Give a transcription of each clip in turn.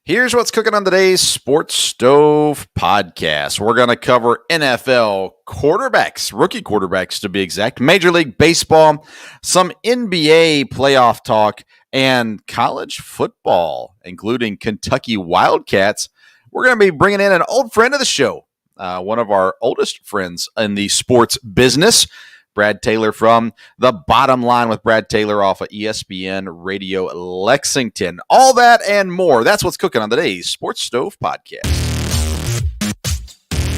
Here's what's cooking on today's Sports Stove podcast. We're going to cover NFL quarterbacks, rookie quarterbacks to be exact, Major League Baseball, some NBA playoff talk, and college football, including Kentucky Wildcats. We're going to be bringing in an old friend of the show, one of our oldest friends in the sports business, Brad Taylor from The Bottom Line with Brad Taylor off of ESPN Radio Lexington. All that and more. That's what's cooking on today's Sports Stove podcast.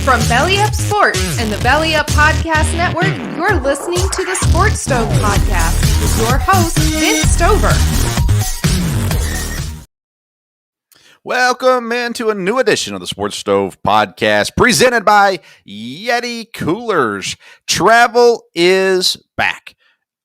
From Belly Up Sports and the Belly Up Podcast Network, you're listening to the Sports Stove Podcast with your host, Vince Stover. Welcome into a new edition of the Sports Stove Podcast presented by Yeti Coolers. Travel is back.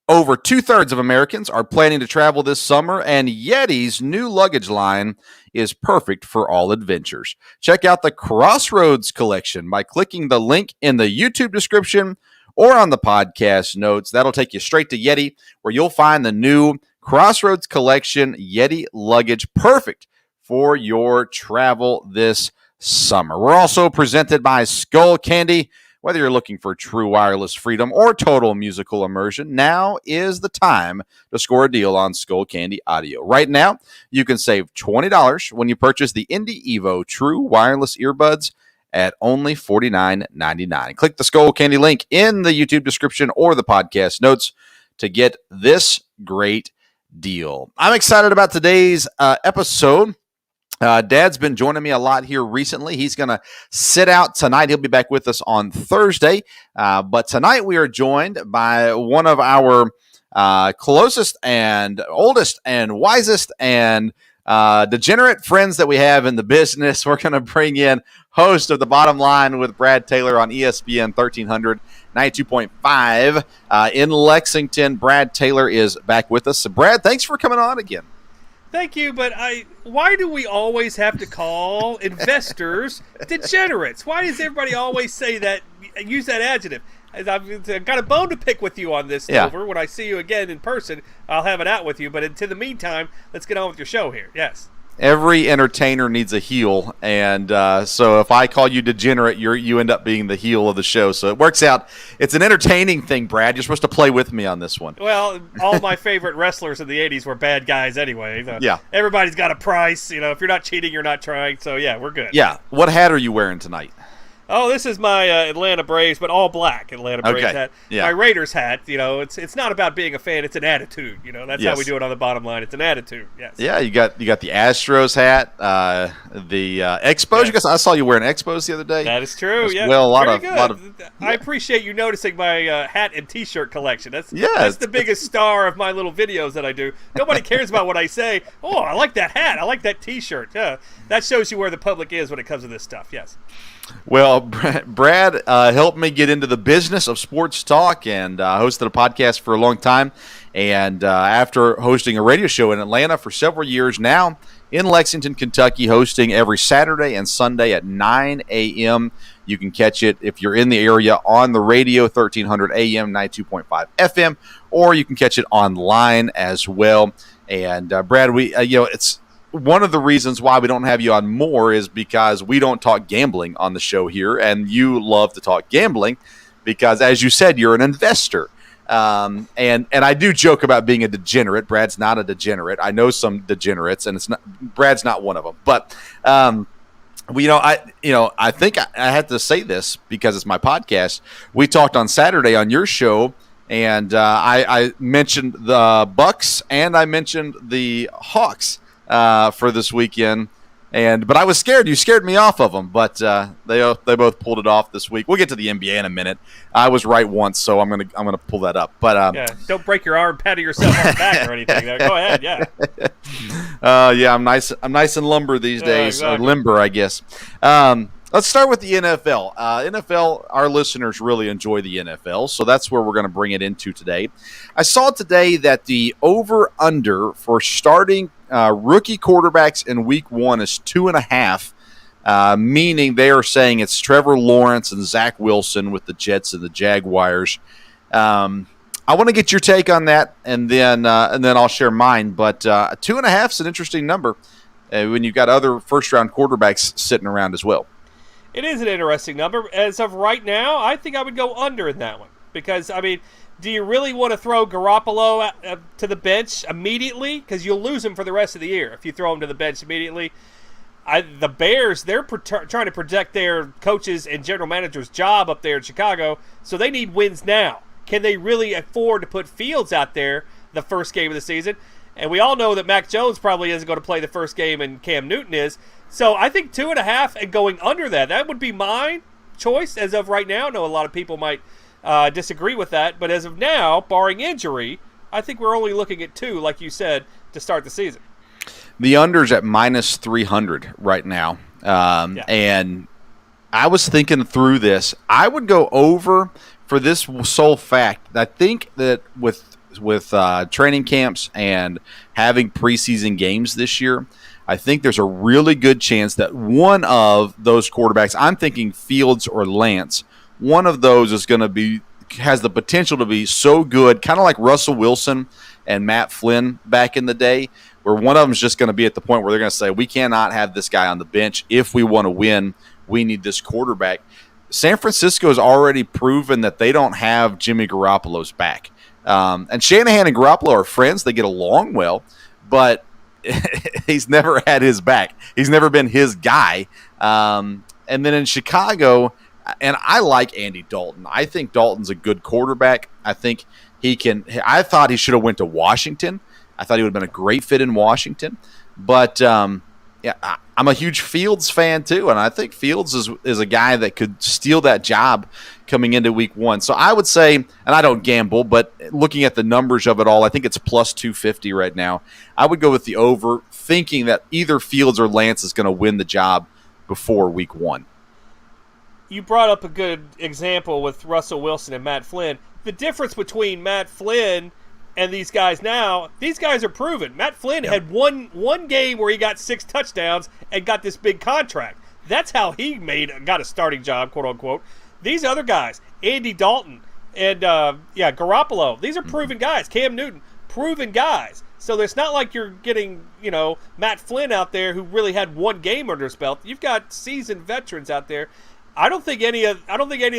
Over 2/3 of Americans are planning to travel this summer, and Yeti's new luggage line is perfect for all adventures. Check out the Crossroads collection by clicking the link in the YouTube description or on the podcast notes. That'll take you straight to Yeti, where you'll find the new Crossroads collection Yeti luggage, perfect for your travel this summer. We're also presented by Skull Candy. Whether you're looking for true wireless freedom or total musical immersion, now is the time to score a deal on Skull Candy Audio. Right now, you can save $20 when you purchase the Indie Evo True Wireless Earbuds at only $49.99. Click the Skull Candy link in the YouTube description or the podcast notes to get this great deal. I'm excited about today's episode. Dad's been joining me a lot here recently. He's going to sit out tonight. He'll be back with us on Thursday. But tonight we are joined by one of our closest and oldest and wisest and degenerate friends that we have in the business. We're going to bring in host of The Bottom Line with Brad Taylor on ESPN 1300, 92.5 in Lexington. Brad Taylor is back with us. So Brad, thanks for coming on again. Thank you, but why do we always have to call investors degenerates? Why does everybody always say that, use that adjective? I've got a bone to pick with you on this, Silver. When I see you again in person, I'll have it out with you. But in the meantime, let's get on with your show here. Yes. Every entertainer needs a heel, and so if I call you degenerate, you end up being the heel of the show. So it works out. It's an entertaining thing, Brad. You're supposed to play with me on this one. Well, all my favorite wrestlers in the 80s were bad guys anyway. Yeah. Everybody's got a price. You know, if you're not cheating, you're not trying. So, yeah, we're good. Yeah. What hat are you wearing tonight? Oh, this is my Atlanta Braves, but all black Atlanta Braves hat. Yeah. My Raiders hat, you know, it's not about being a fan, it's an attitude. You know, that's how we do it on The Bottom Line. It's an attitude. Yes. Yeah, you got the Astros hat, the Expos. Yes. I saw you wearing Expos the other day. That is true. Yeah. Well, a lot of. I appreciate you noticing my hat and T-shirt collection. That's the biggest star of my little videos that I do. Nobody cares about what I say. Oh, I like that hat. I like that T-shirt. Yeah, that shows you where the public is when it comes to this stuff. Yes. Well, Brad helped me get into the business of sports talk and hosted a podcast for a long time. And after hosting a radio show in Atlanta for several years, now in Lexington, Kentucky, hosting every Saturday and Sunday at 9 a.m. You can catch it if you're in the area on the radio, 1300 AM, 92.5 FM, or you can catch it online as well. And Brad, it's one of the reasons why we don't have you on more is because we don't talk gambling on the show here, and you love to talk gambling because, as you said, you're an investor. And I do joke about being a degenerate. Brad's not a degenerate. I know some degenerates, and Brad's not one of them. But I think I had to say this because it's my podcast. We talked on Saturday on your show, and I mentioned the Bucks and I mentioned the Hawks for this weekend, but I was scared. You scared me off of them, but they both pulled it off this week. We'll get to the NBA in a minute. I was right once, so I'm gonna pull that up. But don't break your arm, patting yourself on the back or anything. Go ahead, yeah. I'm nice and lumber these days, exactly. Or limber, I guess. Let's start with the NFL. NFL, our listeners really enjoy the NFL, so that's where we're going to bring it into today. I saw today that the over-under for starting rookie quarterbacks in Week 1 is 2.5, meaning they are saying it's Trevor Lawrence and Zach Wilson with the Jets and the Jaguars. I want to get your take on that, and then I'll share mine. But 2.5 is an interesting number. when you've got other first-round quarterbacks sitting around as well. It is an interesting number. As of right now, I think I would go under in that one. Because, I mean, do you really want to throw Garoppolo to the bench immediately? Because you'll lose him for the rest of the year if you throw him to the bench immediately. The Bears, they're trying to protect their coaches and general managers' job up there in Chicago, so they need wins now. Can they really afford to put Fields out there the first game of the season? And we all know that Mac Jones probably isn't going to play the first game and Cam Newton is. So I think 2.5 and going under that. That would be my choice as of right now. I know a lot of people might disagree with that. But as of now, barring injury, I think we're only looking at 2, like you said, to start the season. The under's at minus 300 right now. And I was thinking through this. I would go over for this sole fact. I think that with training camps and having preseason games this year, I think there's a really good chance that one of those quarterbacks, I'm thinking Fields or Lance, one of those has the potential to be so good, kind of like Russell Wilson and Matt Flynn back in the day, where one of them is just going to be at the point where they're going to say, we cannot have this guy on the bench. If we want to win, we need this quarterback. San Francisco has already proven that they don't have Jimmy Garoppolo's back. And Shanahan and Garoppolo are friends. They get along well, but he's never had his back. He's never been his guy. And then in Chicago, and I like Andy Dalton. I think Dalton's a good quarterback. I think he can. I thought he should have went to Washington. I thought he would have been a great fit in Washington. But I'm a huge Fields fan too, and I think Fields is a guy that could steal that job coming into week 1. So I would say, and I don't gamble, but looking at the numbers of it all, I think it's plus 250 right now. I would go with the over, thinking that either Fields or Lance is going to win the job before week 1. You brought up a good example with Russell Wilson and Matt Flynn. The difference between Matt Flynn and these guys now, these guys are proven. Matt Flynn had one game where he got 6 touchdowns and got this big contract. That's how he got a starting job, quote unquote. These other guys, Andy Dalton and Garoppolo, these are proven guys. Cam Newton, proven guys. So it's not like you're getting, Matt Flynn out there who really had one game under his belt. You've got seasoned veterans out there. I don't think any of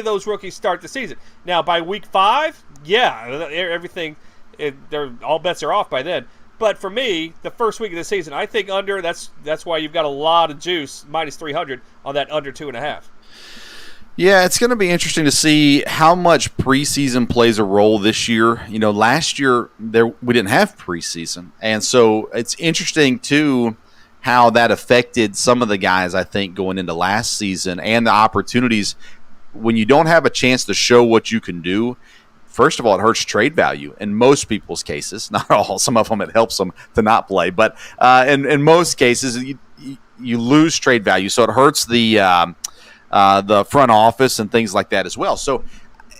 those rookies start the season. Now by week 5, everything. All bets are off by then. But for me, the first week of the season, I think under. That's why you've got a lot of juice, minus 300 on that under 2.5. Yeah, it's going to be interesting to see how much preseason plays a role this year. Last year we didn't have preseason, and so it's interesting too how that affected some of the guys. I think going into last season and the opportunities when you don't have a chance to show what you can do. First of all, it hurts trade value in most people's cases. Not all. Some of them it helps them to not play. But in most cases, you lose trade value. So it hurts the front office and things like that as well. So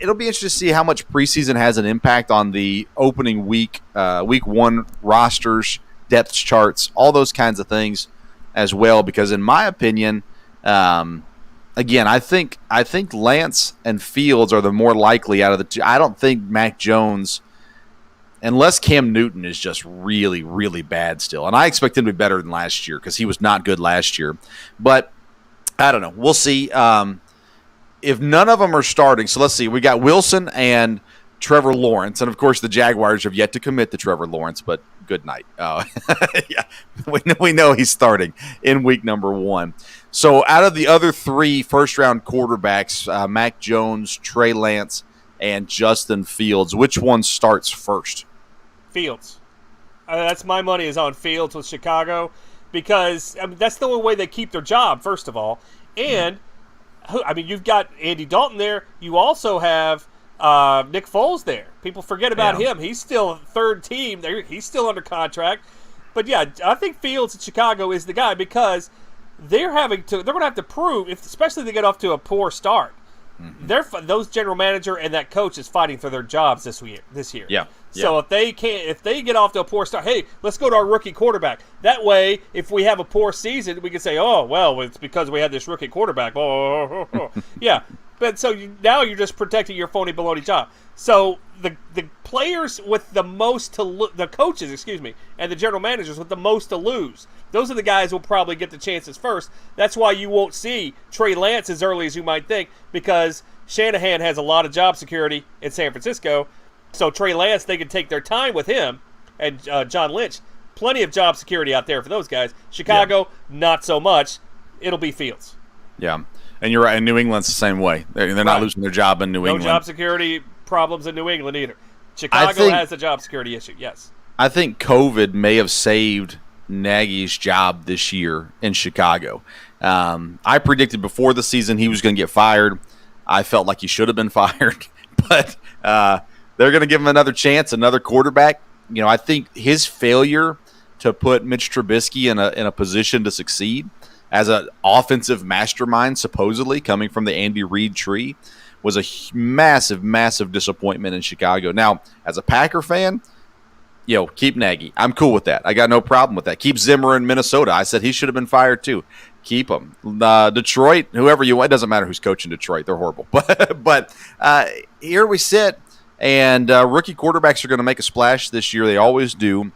it'll be interesting to see how much preseason has an impact on the opening week 1 rosters, depth charts, all those kinds of things as well. Because in my opinion, again, I think Lance and Fields are the more likely out of the two. I don't think Mac Jones, unless Cam Newton is just really, really bad still. And I expect him to be better than last year because he was not good last year. But I don't know. We'll see. If none of them are starting, so let's see. We got Wilson and Trevor Lawrence. And, of course, the Jaguars have yet to commit to Trevor Lawrence, but good night. Yeah, we know he's starting in week number 1. So out of the other 3 first-round quarterbacks, Mac Jones, Trey Lance, and Justin Fields, which one starts first? Fields. That's my money is on Fields with Chicago because that's the only way they keep their job, first of all. And, you've got Andy Dalton there. You also have Nick Foles there. People forget about him. He's still third team. He's still under contract. But, yeah, I think Fields in Chicago is the guy because – they're going to have to prove, especially if they get off to a poor start. Mm-hmm. Those general manager and that coach is fighting for their jobs this year. Yeah. So if they get off to a poor start, hey, let's go to our rookie quarterback. That way, if we have a poor season, we can say, oh, well, it's because we had this rookie quarterback. Yeah. but so now you're just protecting your phony baloney job. So the players with the most to the coaches, and the general managers with the most to lose, those are the guys who will probably get the chances first. That's why you won't see Trey Lance as early as you might think, because Shanahan has a lot of job security in San Francisco. So Trey Lance, they can take their time with him, and John Lynch, plenty of job security out there for those guys. Chicago, not so much. It'll be Fields. Yeah, and you're right. And New England's the same way. They're not losing their job in New England. No job security problems in New England either. Chicago has a job security issue, yes. I think COVID may have saved Nagy's job this year in Chicago. I predicted before the season he was going to get fired. I felt like he should have been fired, but they're going to give him another chance, another quarterback. I think his failure to put Mitch Trubisky in a position to succeed as an offensive mastermind, supposedly coming from the Andy Reid tree, was a massive, massive disappointment in Chicago. Now, as a Packer fan, keep Nagy. I'm cool with that. I got no problem with that. Keep Zimmer in Minnesota. I said he should have been fired too. Keep him. Detroit, whoever you want. It doesn't matter who's coaching Detroit. They're horrible. But here we sit, and rookie quarterbacks are going to make a splash this year. They always do.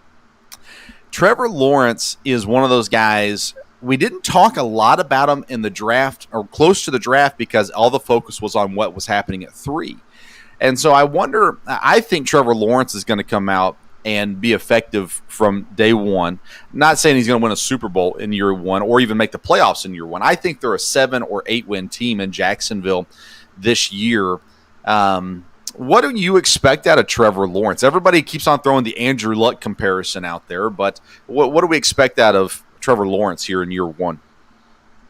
Trevor Lawrence is one of those guys. We didn't talk a lot about him in the draft or close to the draft because all the focus was on what was happening at 3. And so I think Trevor Lawrence is going to come out and be effective from day one. Not saying he's going to win a Super Bowl in year 1 or even make the playoffs in year 1. I think they're a 7 or 8 win team in Jacksonville this year. What do you expect out of Trevor Lawrence? Everybody keeps on throwing the Andrew Luck comparison out there, but what do we expect out of Trevor Lawrence here in year 1?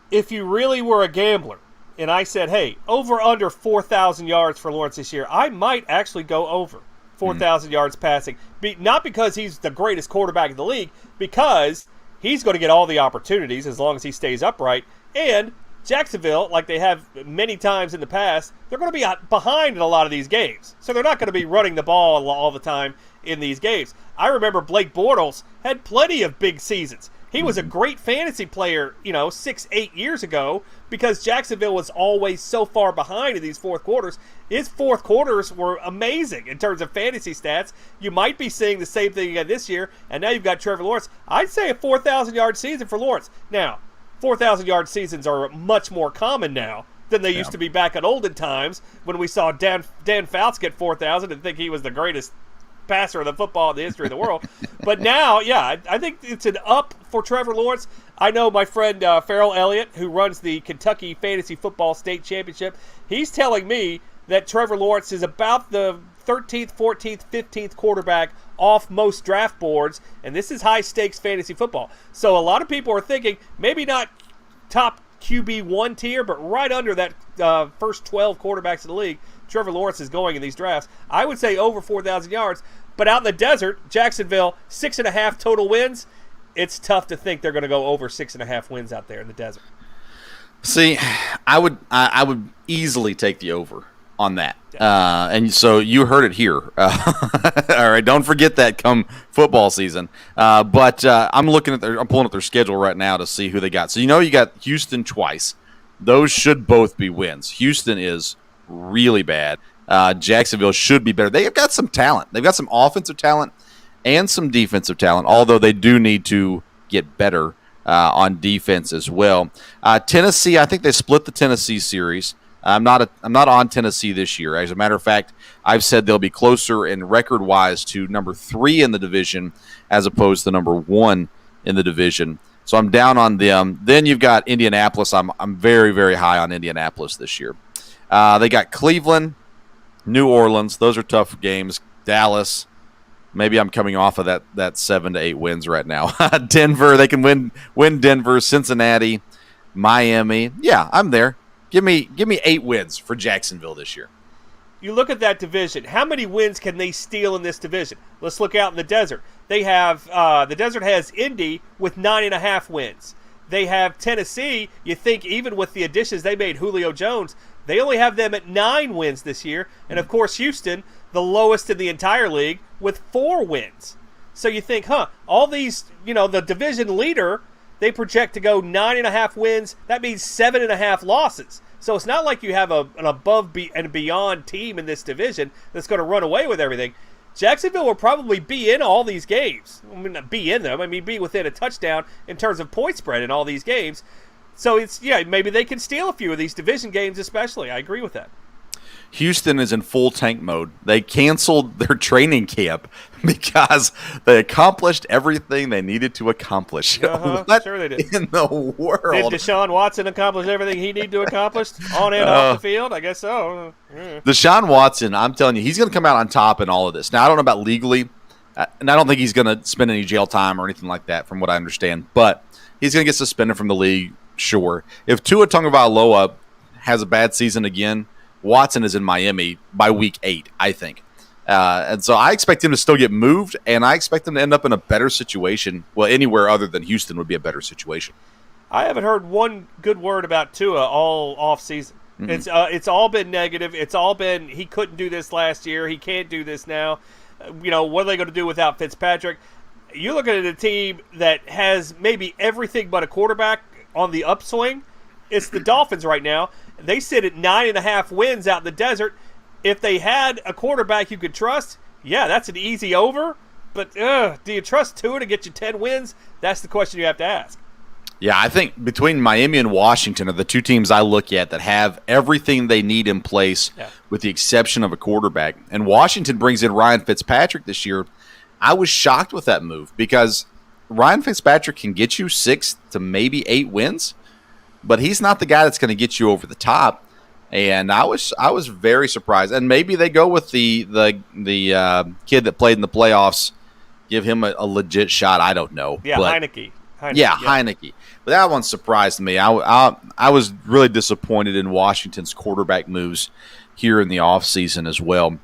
If you really were a gambler and I said, hey, over under 4,000 yards for Lawrence this year, I might actually go over 4,000 yards passing. Not because he's the greatest quarterback in the league, because he's going to get all the opportunities as long as he stays upright. And Jacksonville, like they have many times in the past, they're going to be behind in a lot of these games. So they're not going to be running the ball all the time in these games. I remember Blake Bortles had plenty of big seasons. He was a great fantasy player, 6-8 years ago, because Jacksonville was always so far behind in these fourth quarters. His fourth quarters were amazing in terms of fantasy stats. You might be seeing the same thing again this year, and now you've got Trevor Lawrence. I'd say a 4,000-yard season for Lawrence. Now, 4,000-yard seasons are much more common now than they used to be back in olden times when we saw Dan Fouts get 4,000 and think he was the greatest passer of the football in the history of the world. But now, I think it's an up for Trevor Lawrence. I know my friend Farrell Elliott, who runs the Kentucky Fantasy Football State Championship, he's telling me that Trevor Lawrence is about the 13th, 14th, 15th quarterback off most draft boards, and this is high-stakes fantasy football. So a lot of people are thinking maybe not top QB1 tier, but right under that first 12 quarterbacks in the league, Trevor Lawrence is going in these drafts. I would say over 4,000 yards, but out in the desert, Jacksonville, 6.5 total wins. It's tough to think they're going to go over 6.5 wins out there in the desert. See, I would easily take the over on that. And so you heard it here. All right, don't forget that come football season. But I'm pulling up their schedule right now to see who they got. So you got Houston twice. Those should both be wins. Houston is really bad. Jacksonville should be better. They've got some talent. They've got some offensive talent and some defensive talent, although they do need to get better on defense as well. Tennessee, I think they split the Tennessee series. I'm not on Tennessee this year. As a matter of fact, I've said they'll be closer in record-wise to number 3 in the division as opposed to number 1 in the division. So I'm down on them. Then you've got Indianapolis. I'm very, very high on Indianapolis this year. They got Cleveland, New Orleans. Those are tough games. Dallas. Maybe I'm coming off of that 7 to 8 wins right now. Denver. They can win Denver. Cincinnati, Miami. Yeah, I'm there. Give me 8 wins for Jacksonville this year. You look at that division. How many wins can they steal in this division? Let's look out in the desert. They have the desert has Indy with 9.5 wins. They have Tennessee. You think even with the additions they made, Julio Jones, they only have them at 9 wins this year. And of course, Houston, the lowest in the entire league, with 4 wins. So you think, all these, the division leader they project to go 9.5 wins. That means 7.5 losses. So it's not like you have an above and beyond team in this division that's going to run away with everything. Jacksonville will probably be in all these games. I mean, not be in them. I mean, be within a touchdown in terms of point spread in all these games. So maybe they can steal a few of these division games especially. I agree with that. Houston is in full tank mode. They canceled their training camp because they accomplished everything they needed to accomplish. What sure they did. In the world? Did Deshaun Watson accomplish everything he needed to accomplish on and off the field? I guess so. Deshaun Watson, I'm telling you, he's going to come out on top in all of this. Now, I don't know about legally, and I don't think he's going to spend any jail time or anything like that from what I understand, but he's going to get suspended from the league, sure. If Tua Tagovailoa has a bad season again, Watson is in Miami by week 8, I think. And so I expect him to still get moved, and I expect him to end up in a better situation. Well, anywhere other than Houston would be a better situation. I haven't heard one good word about Tua all offseason. Mm-hmm. It's all been negative. It's all been he couldn't do this last year. He can't do this now. What are they going to do without Fitzpatrick? You're looking at a team that has maybe everything but a quarterback on the upswing. It's the Dolphins right now. They sit at 9.5 wins out in the desert. If they had a quarterback you could trust, yeah, that's an easy over. But do you trust Tua to get you 10 wins? That's the question you have to ask. Yeah, I think between Miami and Washington are the two teams I look at that have everything they need in place with the exception of a quarterback. And Washington brings in Ryan Fitzpatrick this year. I was shocked with that move because Ryan Fitzpatrick can get you 6 to maybe 8 wins. But he's not the guy that's going to get you over the top, and I was very surprised. And maybe they go with the kid that played in the playoffs, give him a legit shot. I don't know. Yeah, Heineke. Heineke. But that one surprised me. I was really disappointed in Washington's quarterback moves here in the offseason as well.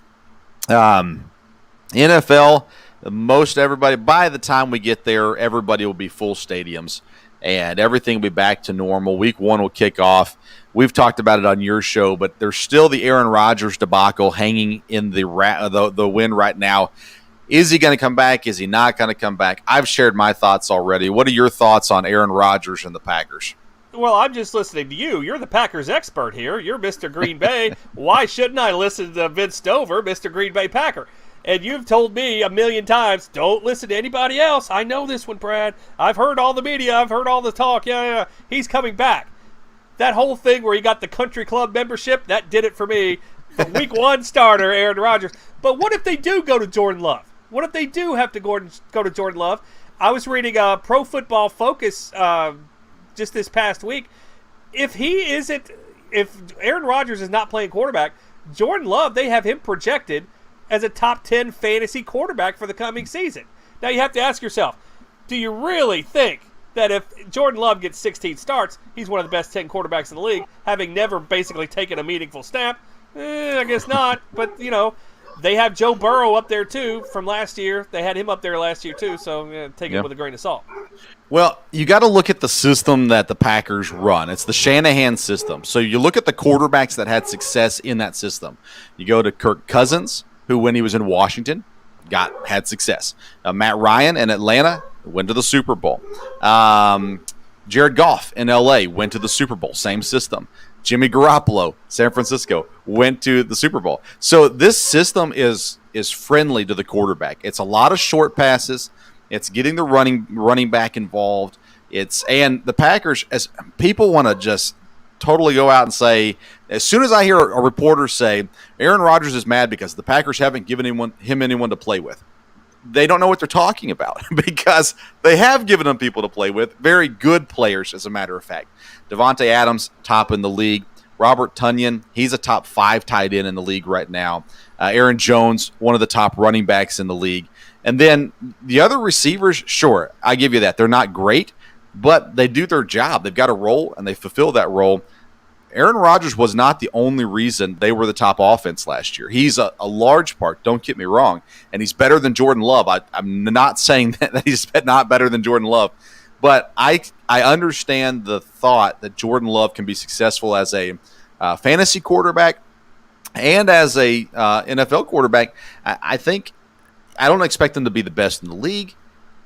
NFL, most everybody, by the time we get there, everybody will be full stadiums. And everything will be back to normal. Week 1 will kick off. We've talked about it on your show, but there's still the Aaron Rodgers debacle hanging in the wind right now. Is he going to come back? Is he not going to come back? I've shared my thoughts already. What are your thoughts on Aaron Rodgers and the Packers? Well, I'm just listening to you. You're the Packers expert here. You're Mr. Green Bay. Why shouldn't I listen to Vince Stover, Mr. Green Bay Packer? And you've told me a million times, don't listen to anybody else. I know this one, Brad. I've heard all the media. I've heard all the talk. Yeah. He's coming back. That whole thing where he got the country club membership, that did it for me. The week 1 starter, Aaron Rodgers. But what if they do go to Jordan Love? What if they do have to go to Jordan Love? I was reading Pro Football Focus just this past week. If Aaron Rodgers is not playing quarterback, Jordan Love, they have him projected as a top 10 fantasy quarterback for the coming season. Now you have to ask yourself, do you really think that if Jordan Love gets 16 starts, he's one of the best 10 quarterbacks in the league, having never basically taken a meaningful snap? I guess not. But, they have Joe Burrow up there too from last year. They had him up there last year too, so take it with a grain of salt. Well, you got to look at the system that the Packers run. It's the Shanahan system. So you look at the quarterbacks that had success in that system. You go to Kirk Cousins, who when he was in Washington had success. Matt Ryan in Atlanta went to the Super Bowl. Jared Goff in L.A. went to the Super Bowl, same system. Jimmy Garoppolo, San Francisco, went to the Super Bowl. So this system is friendly to the quarterback. It's a lot of short passes. It's getting the running back involved. And the Packers, as people want to just totally go out and say, as soon as I hear a reporter say, Aaron Rodgers is mad because the Packers haven't given him anyone to play with, they don't know what they're talking about because they have given him people to play with, very good players, as a matter of fact. Devontae Adams, top in the league. Robert Tonyan, he's a top 5 tight end in the league right now. Aaron Jones, one of the top running backs in the league. And then the other receivers, sure, I give you that. They're not great, but they do their job. They've got a role, and they fulfill that role. Aaron Rodgers was not the only reason they were the top offense last year. He's a large part, don't get me wrong, and he's better than Jordan Love. I'm not saying that he's not better than Jordan Love, but I understand the thought that Jordan Love can be successful as a fantasy quarterback and as a NFL quarterback. I don't expect him to be the best in the league,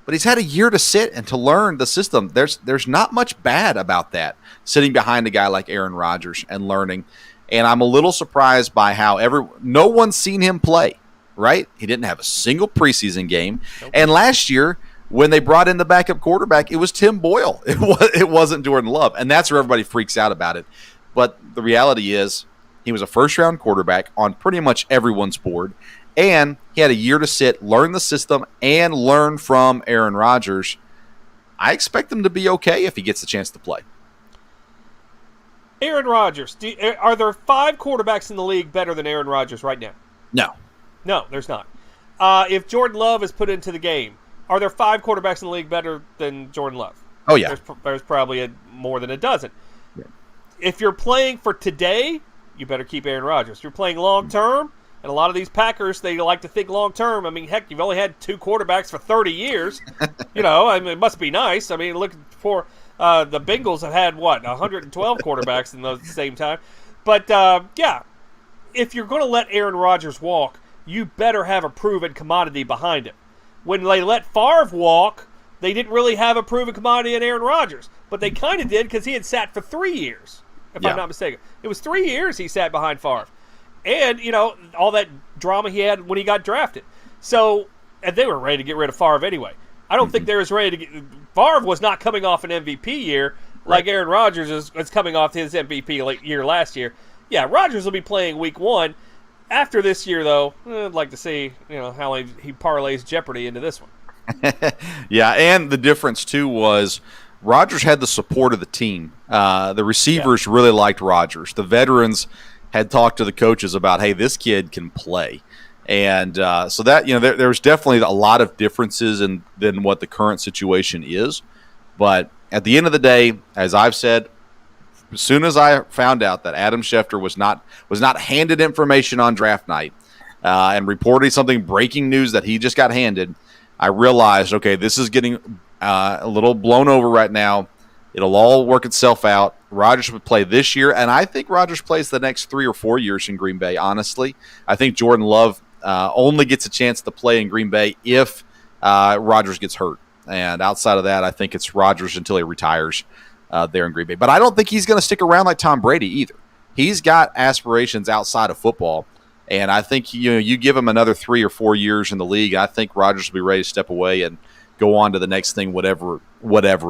but he's had a year to sit and to learn the system. There's not much bad about that, sitting behind a guy like Aaron Rodgers and learning. And I'm a little surprised by how no one's seen him play, right? He didn't have a single preseason game. Nope. And last year, when they brought in the backup quarterback, it was Tim Boyle. It wasn't Jordan Love. And that's where everybody freaks out about it. But the reality is he was a first-round quarterback on pretty much everyone's board. And he had a year to sit, learn the system, and learn from Aaron Rodgers. I expect him to be okay if he gets the chance to play. Aaron Rodgers. Are there 5 quarterbacks in the league better than Aaron Rodgers right now? No. No, there's not. If Jordan Love is put into the game, are there 5 quarterbacks in the league better than Jordan Love? Oh, yeah. There's probably more than a dozen. Yeah. If you're playing for today, you better keep Aaron Rodgers. If you're playing long-term, and a lot of these Packers, they like to think long-term. I mean, heck, you've only had 2 quarterbacks for 30 years. I mean, it must be nice. I mean, look for the Bengals have had, 112 quarterbacks in the same time. But, if you're going to let Aaron Rodgers walk, you better have a proven commodity behind him. When they let Favre walk, they didn't really have a proven commodity in Aaron Rodgers. But they kind of did because he had sat for 3 years, if I'm not mistaken. It was 3 years he sat behind Favre. And, all that drama he had when he got drafted. So, and they were ready to get rid of Favre anyway. I don't think they was ready to get – Favre was not coming off an MVP year like Aaron Rodgers is coming off his MVP year last year. Yeah, Rodgers will be playing week 1. After this year, though, I'd like to see, how he parlays Jeopardy into this one. Yeah, and the difference, too, was Rodgers had the support of the team. The receivers really liked Rodgers. The veterans had talked to the coaches about, hey, this kid can play. And so that, there's definitely a lot of differences than what the current situation is. But at the end of the day, as I've said, as soon as I found out that Adam Schefter was not handed information on draft night and reporting something breaking news that he just got handed, I realized, okay, this is getting a little blown over right now. It'll all work itself out. Rodgers would play this year, and I think Rodgers plays the next 3 or 4 years in Green Bay, honestly. I think Jordan Love only gets a chance to play in Green Bay if Rodgers gets hurt. And outside of that, I think it's Rodgers until he retires there in Green Bay. But I don't think he's going to stick around like Tom Brady either. He's got aspirations outside of football, and I think you give him another 3 or 4 years in the league, I think Rodgers will be ready to step away and go on to the next thing, whatever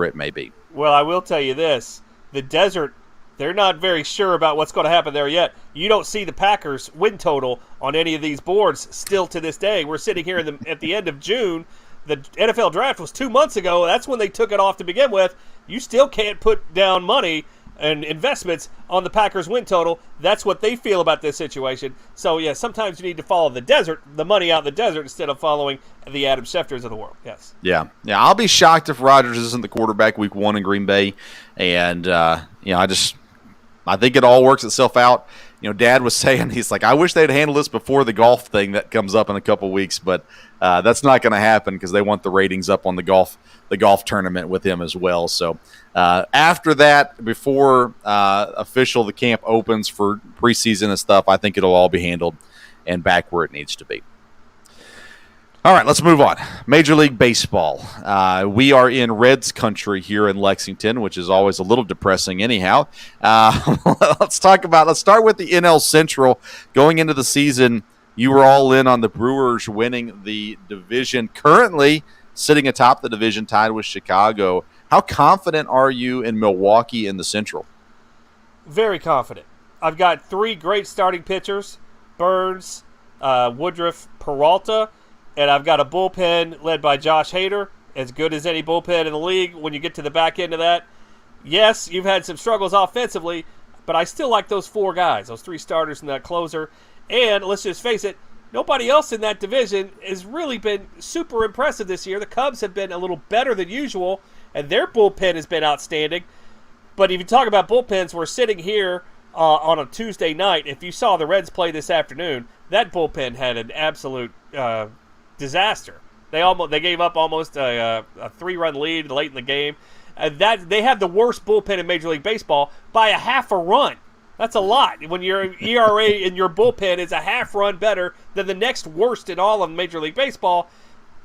it may be. Well, I will tell you this. The desert, they're not very sure about what's going to happen there yet. You don't see the Packers' win total on any of these boards still to this day. We're sitting here at the end of June. The NFL draft was 2 months ago. That's when they took it off to begin with. You still can't put down money and investments on the Packers' win total. That's what they feel about this situation. So, yeah, sometimes you need to follow the money out in the desert instead of following the Adam Schefters of the world. Yes. Yeah. I'll be shocked if Rodgers isn't the quarterback week 1 in Green Bay. And, I think it all works itself out. Dad was saying, he's like, I wish they'd handle this before the golf thing that comes up in a couple weeks, but that's not going to happen because they want the ratings up on the golf tournament with him as well. So after that, before the camp opens for preseason and stuff, I think it'll all be handled and back where it needs to be. All right, let's move on. Major League Baseball. We are in Reds country here in Lexington, which is always a little depressing anyhow. Let's start with the NL Central. Going into the season, you were all in on the Brewers winning the division. Currently sitting atop the division, tied with Chicago. How confident are you in Milwaukee in the Central? Very confident. I've got 3 great starting pitchers, Burns, Woodruff, Peralta. And I've got a bullpen led by Josh Hader, as good as any bullpen in the league. When you get to the back end of that, yes, you've had some struggles offensively, but I still like those 4 guys, those 3 starters and that closer. And let's just face it, nobody else in that division has really been super impressive this year. The Cubs have been a little better than usual, and their bullpen has been outstanding. But if you talk about bullpens, we're sitting here on a Tuesday night. If you saw the Reds play this afternoon, that bullpen had an absolute disaster. They gave up almost a 3-run lead late in the game. That they had the worst bullpen in Major League Baseball by a half a run. That's a lot. When your ERA in your bullpen is a half run better than the next worst in all of Major League Baseball,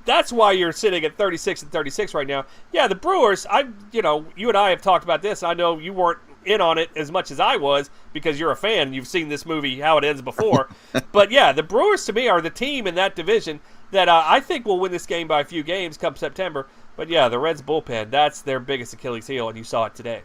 That's why you're sitting at 36-36 right now. Yeah, the Brewers, you and I have talked about this. I know you weren't in on it as much as I was because you're a fan and you've seen this movie, How It Ends, before. But yeah, the Brewers to me are the team in that division that I think will win this game by a few games come September. But yeah, the Reds bullpen, that's their biggest Achilles heel, and you saw it today.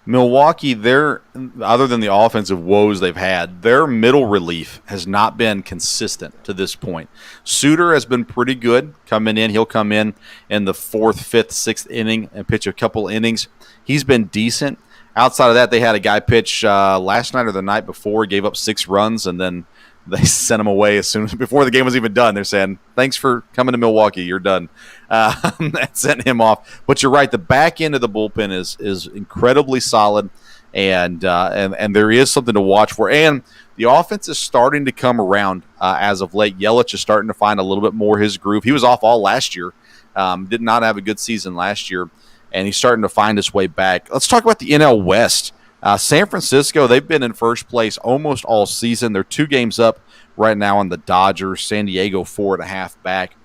Milwaukee, other than the offensive woes they've had, their middle relief has not been consistent to this point. Suter has been pretty good coming in. He'll come in the 4th, 5th, 6th inning and pitch a couple innings. He's been decent. Outside of that, they had a guy pitch last night or the night before, gave up 6 runs, and then they sent him away as soon as before the game was even done. They're saying, "Thanks for coming to Milwaukee. You're done." That sent him off. But you're right. The back end of the bullpen is incredibly solid, and there is something to watch for. And the offense is starting to come around as of late. Yelich is starting to find a little bit more his groove. He was off all last year. Did not have a good season last year, and he's starting to find his way back. Let's talk about the NL West. San Francisco, they've been in first place almost all season. They're 2 games up right now on the Dodgers. San Diego 4.5 back.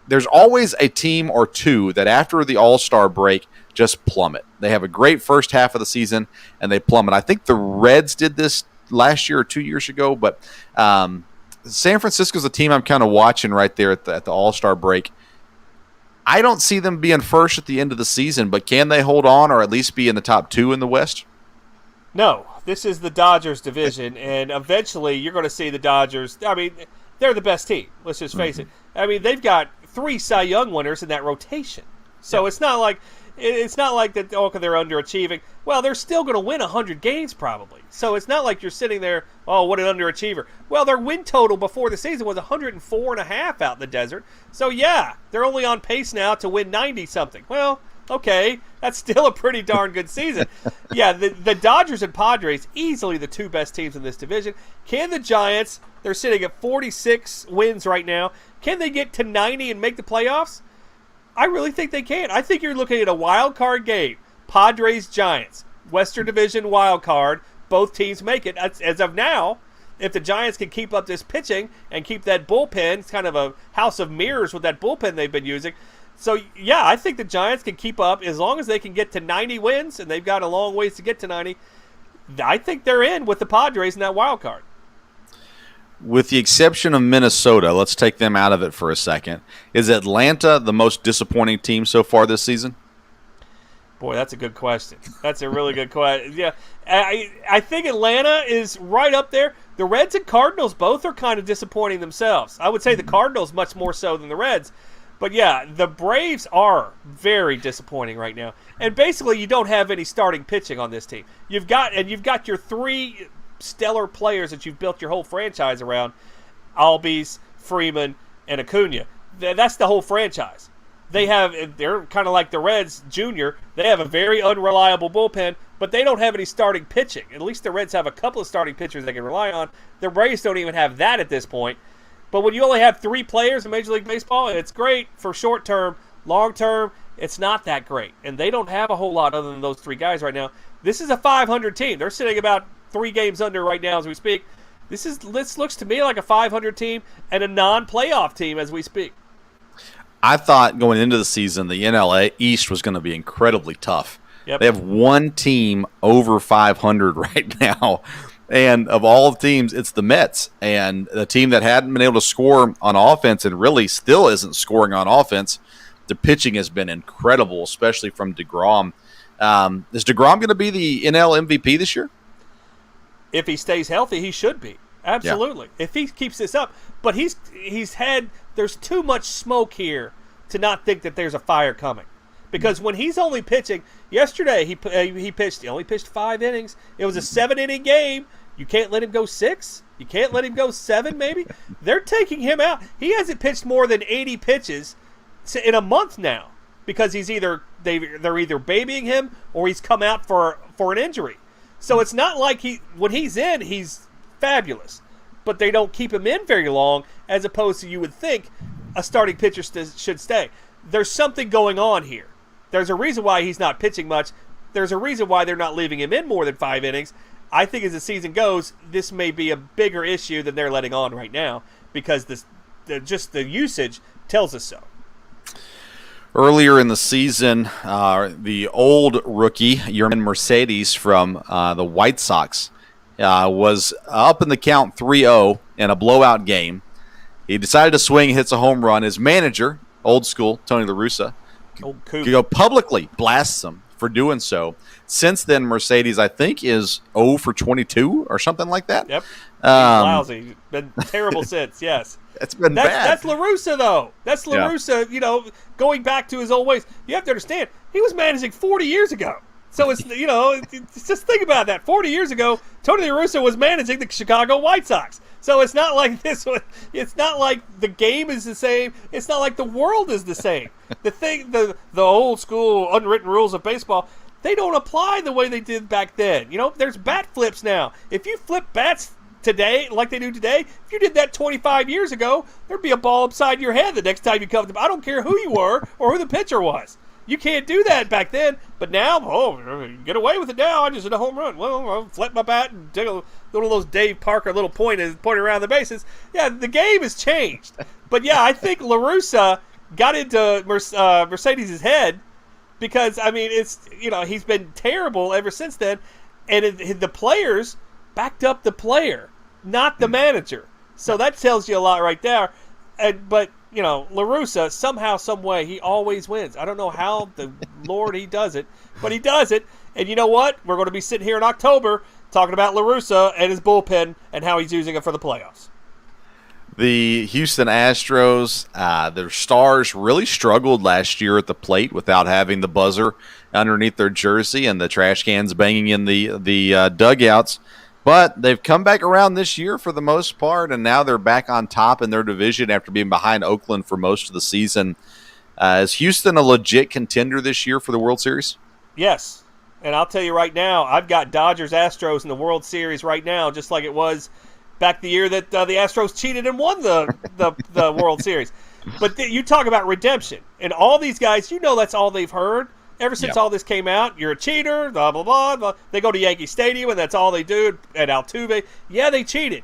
There's always a team or two that after the All-Star break just plummet. They have a great first half of the season, and they plummet. I think the Reds did this last year or 2 years ago, but San Francisco's a team I'm kind of watching right there at the All-Star break. I don't see them being first at the end of the season, but can they hold on or at least be in the top 2 in the West? No, this is the Dodgers division, and eventually you're going to see the Dodgers. I mean, they're the best team. Let's just face it. I mean, they've got 3 Cy Young winners in that rotation, so it's not like that. Oh, they're underachieving. Well, they're still going to win 100 games probably. So it's not like you're sitting there. Oh, what an underachiever. Well, their win total before the season was 104.5 out in the desert. So yeah, they're only on pace now to win 90 something. Well, okay, that's still a pretty darn good season. Yeah, the Dodgers and Padres, easily the 2 best teams in this division. Can the Giants, they're sitting at 46 wins right now, can they get to 90 and make the playoffs? I really think they can. I think you're looking at a wild card game. Padres-Giants, Western Division wild card. Both teams make it. As of now, if the Giants can keep up this pitching and keep that bullpen, it's kind of a house of mirrors with that bullpen they've been using. So, yeah, I think the Giants can keep up as long as they can get to 90 wins, and they've got a long ways to get to 90. I think they're in with the Padres in that wild card. With the exception of Minnesota, let's take them out of it for a second. Is Atlanta the most disappointing team so far this season? Boy, that's a good question. That's a really good question. Yeah, I think Atlanta is right up there. The Reds and Cardinals both are kind of disappointing themselves. I would say the Cardinals much more so than the Reds. But yeah, the Braves are very disappointing right now. And basically, you don't have any starting pitching on this team. You've got your 3 stellar players that you've built your whole franchise around: Albies, Freeman, and Acuna. That's the whole franchise. They're kind of like the Reds Junior. They have a very unreliable bullpen, but they don't have any starting pitching. At least the Reds have a couple of starting pitchers they can rely on. The Braves don't even have that at this point. But when you only have 3 players in Major League Baseball, it's great for short term. Long term, it's not that great. And they don't have a whole lot other than those 3 guys right now. This is a 500 team. They're sitting about 3 games under right now as we speak. This looks to me like a 500 team and a non-playoff team as we speak. I thought going into the season, the NL East was going to be incredibly tough. Yep. They have 1 team over 500 right now. And of all the teams, it's the Mets. And the team that hadn't been able to score on offense and really still isn't scoring on offense, the pitching has been incredible, especially from DeGrom. Is DeGrom going to be the NL MVP this year? If he stays healthy, he should be. Absolutely. Yeah. If he keeps this up. But there's too much smoke here to not think that there's a fire coming. Because when he's only pitching, yesterday he only pitched 5 innings. It was a 7-inning game. You can't let him go 6. You can't let him go 7 maybe. They're taking him out. He hasn't pitched more than 80 pitches in a month now because they're either babying him or he's come out for an injury. So it's not like when he's in, he's fabulous. But they don't keep him in very long, as opposed to you would think a starting pitcher should stay. There's something going on here. There's a reason why he's not pitching much. There's a reason why they're not leaving him in more than 5 innings. I think as the season goes, this may be a bigger issue than they're letting on right now because just the usage tells us so. Earlier in the season, the old rookie, Yermin Mercedes from the White Sox, was up in the count 3-0 in a blowout game. He decided to swing, hits a home run. His manager, old school, Tony La Russa, publicly blasts him for doing so. Since then, Mercedes, I think, is 0 for 22 or something like that. Yep. He's lousy. Been terrible since, yes. It's been bad. That's La Russa, though. That's La Russa, going back to his old ways. You have to understand, he was managing 40 years ago. So it's, just think about that. 40 years ago, Tony La Russa was managing the Chicago White Sox. So it's not like this one. It's not like the game is the same. It's not like the world is the same. The old school unwritten rules of baseball, they don't apply the way they did back then. There's bat flips now. If you flip bats today, like they do today, if you did that 25 years ago, there'd be a ball upside your head the next time you come to. I don't care who you were or who the pitcher was. You can't do that back then. But now, you get away with it now. I just hit a home run. Well, I'll flip my bat and take one of those Dave Parker little pointing around the bases. Yeah, the game has changed. But yeah, I think La Russa got into Mercedes' head because, it's he's been terrible ever since then. And the players backed up the player, not the manager. So that tells you a lot right there. But La Russa, somehow, some way, he always wins. I don't know how the Lord he does it, but he does it. And you know what? We're going to be sitting here in October talking about La Russa and his bullpen and how he's using it for the playoffs. The Houston Astros, their stars really struggled last year at the plate without having the buzzer underneath their jersey and the trash cans banging in the dugouts. But they've come back around this year for the most part, and now they're back on top in their division after being behind Oakland for most of the season. Is Houston a legit contender this year for the World Series? Yes, and I'll tell you right now, I've got Dodgers Astros in the World Series right now, just like it was back the year that the Astros cheated and won the World Series. But you talk about redemption, and all these guys, that's all they've heard. Ever since all this came out, you're a cheater, blah, blah, blah, blah. They go to Yankee Stadium, and that's all they do at Altuve. Yeah, they cheated.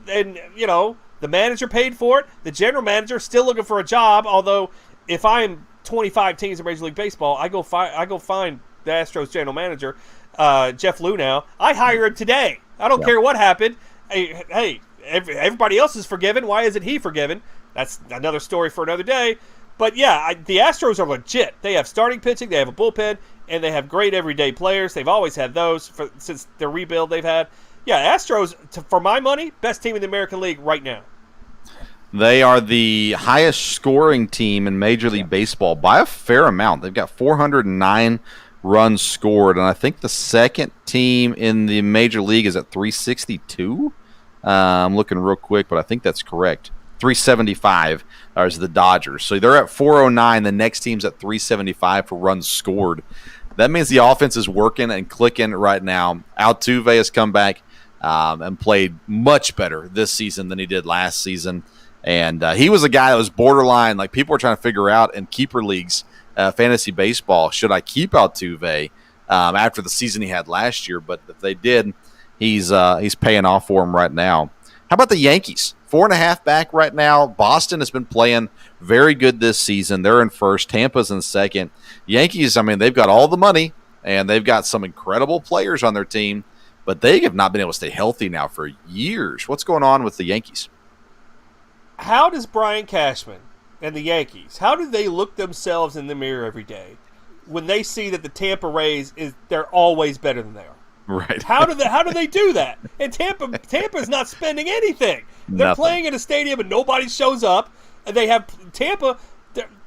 And, the manager paid for it. The general manager still looking for a job, although if I'm 25 teams in Major League Baseball, I go find the Astros general manager, Jeff Lunau. I hire him today. I don't care what happened. Hey, everybody else is forgiven. Why isn't he forgiven? That's another story for another day. But yeah, the Astros are legit. They have starting pitching, they have a bullpen, and they have great everyday players. They've always had those since their rebuild they've had. Yeah, Astros, for my money, best team in the American League right now. They are the highest scoring team in Major League Baseball by a fair amount. They've got 409 runs scored, and I think the second team in the Major League is at 362. I'm looking real quick, but I think that's correct. 375 is the Dodgers. So they're at 409. The next team's at 375 for runs scored. That means the offense is working and clicking right now. Altuve has come back and played much better this season than he did last season. And he was a guy that was borderline. Like, people were trying to figure out in keeper leagues, fantasy baseball, should I keep Altuve after the season he had last year? But if they did, he's paying off for him right now. How about the Yankees? 4.5 back right now. Boston has been playing very good this season. They're in first. Tampa's in second. Yankees, they've got all the money, and they've got some incredible players on their team, but they have not been able to stay healthy now for years. What's going on with the Yankees? How does Brian Cashman and the Yankees, how do they look themselves in the mirror every day when they see that the Tampa Rays, they're always better than they are? Right. How do they do that? And Tampa's not spending anything. They're playing in a stadium and nobody shows up. And they have Tampa.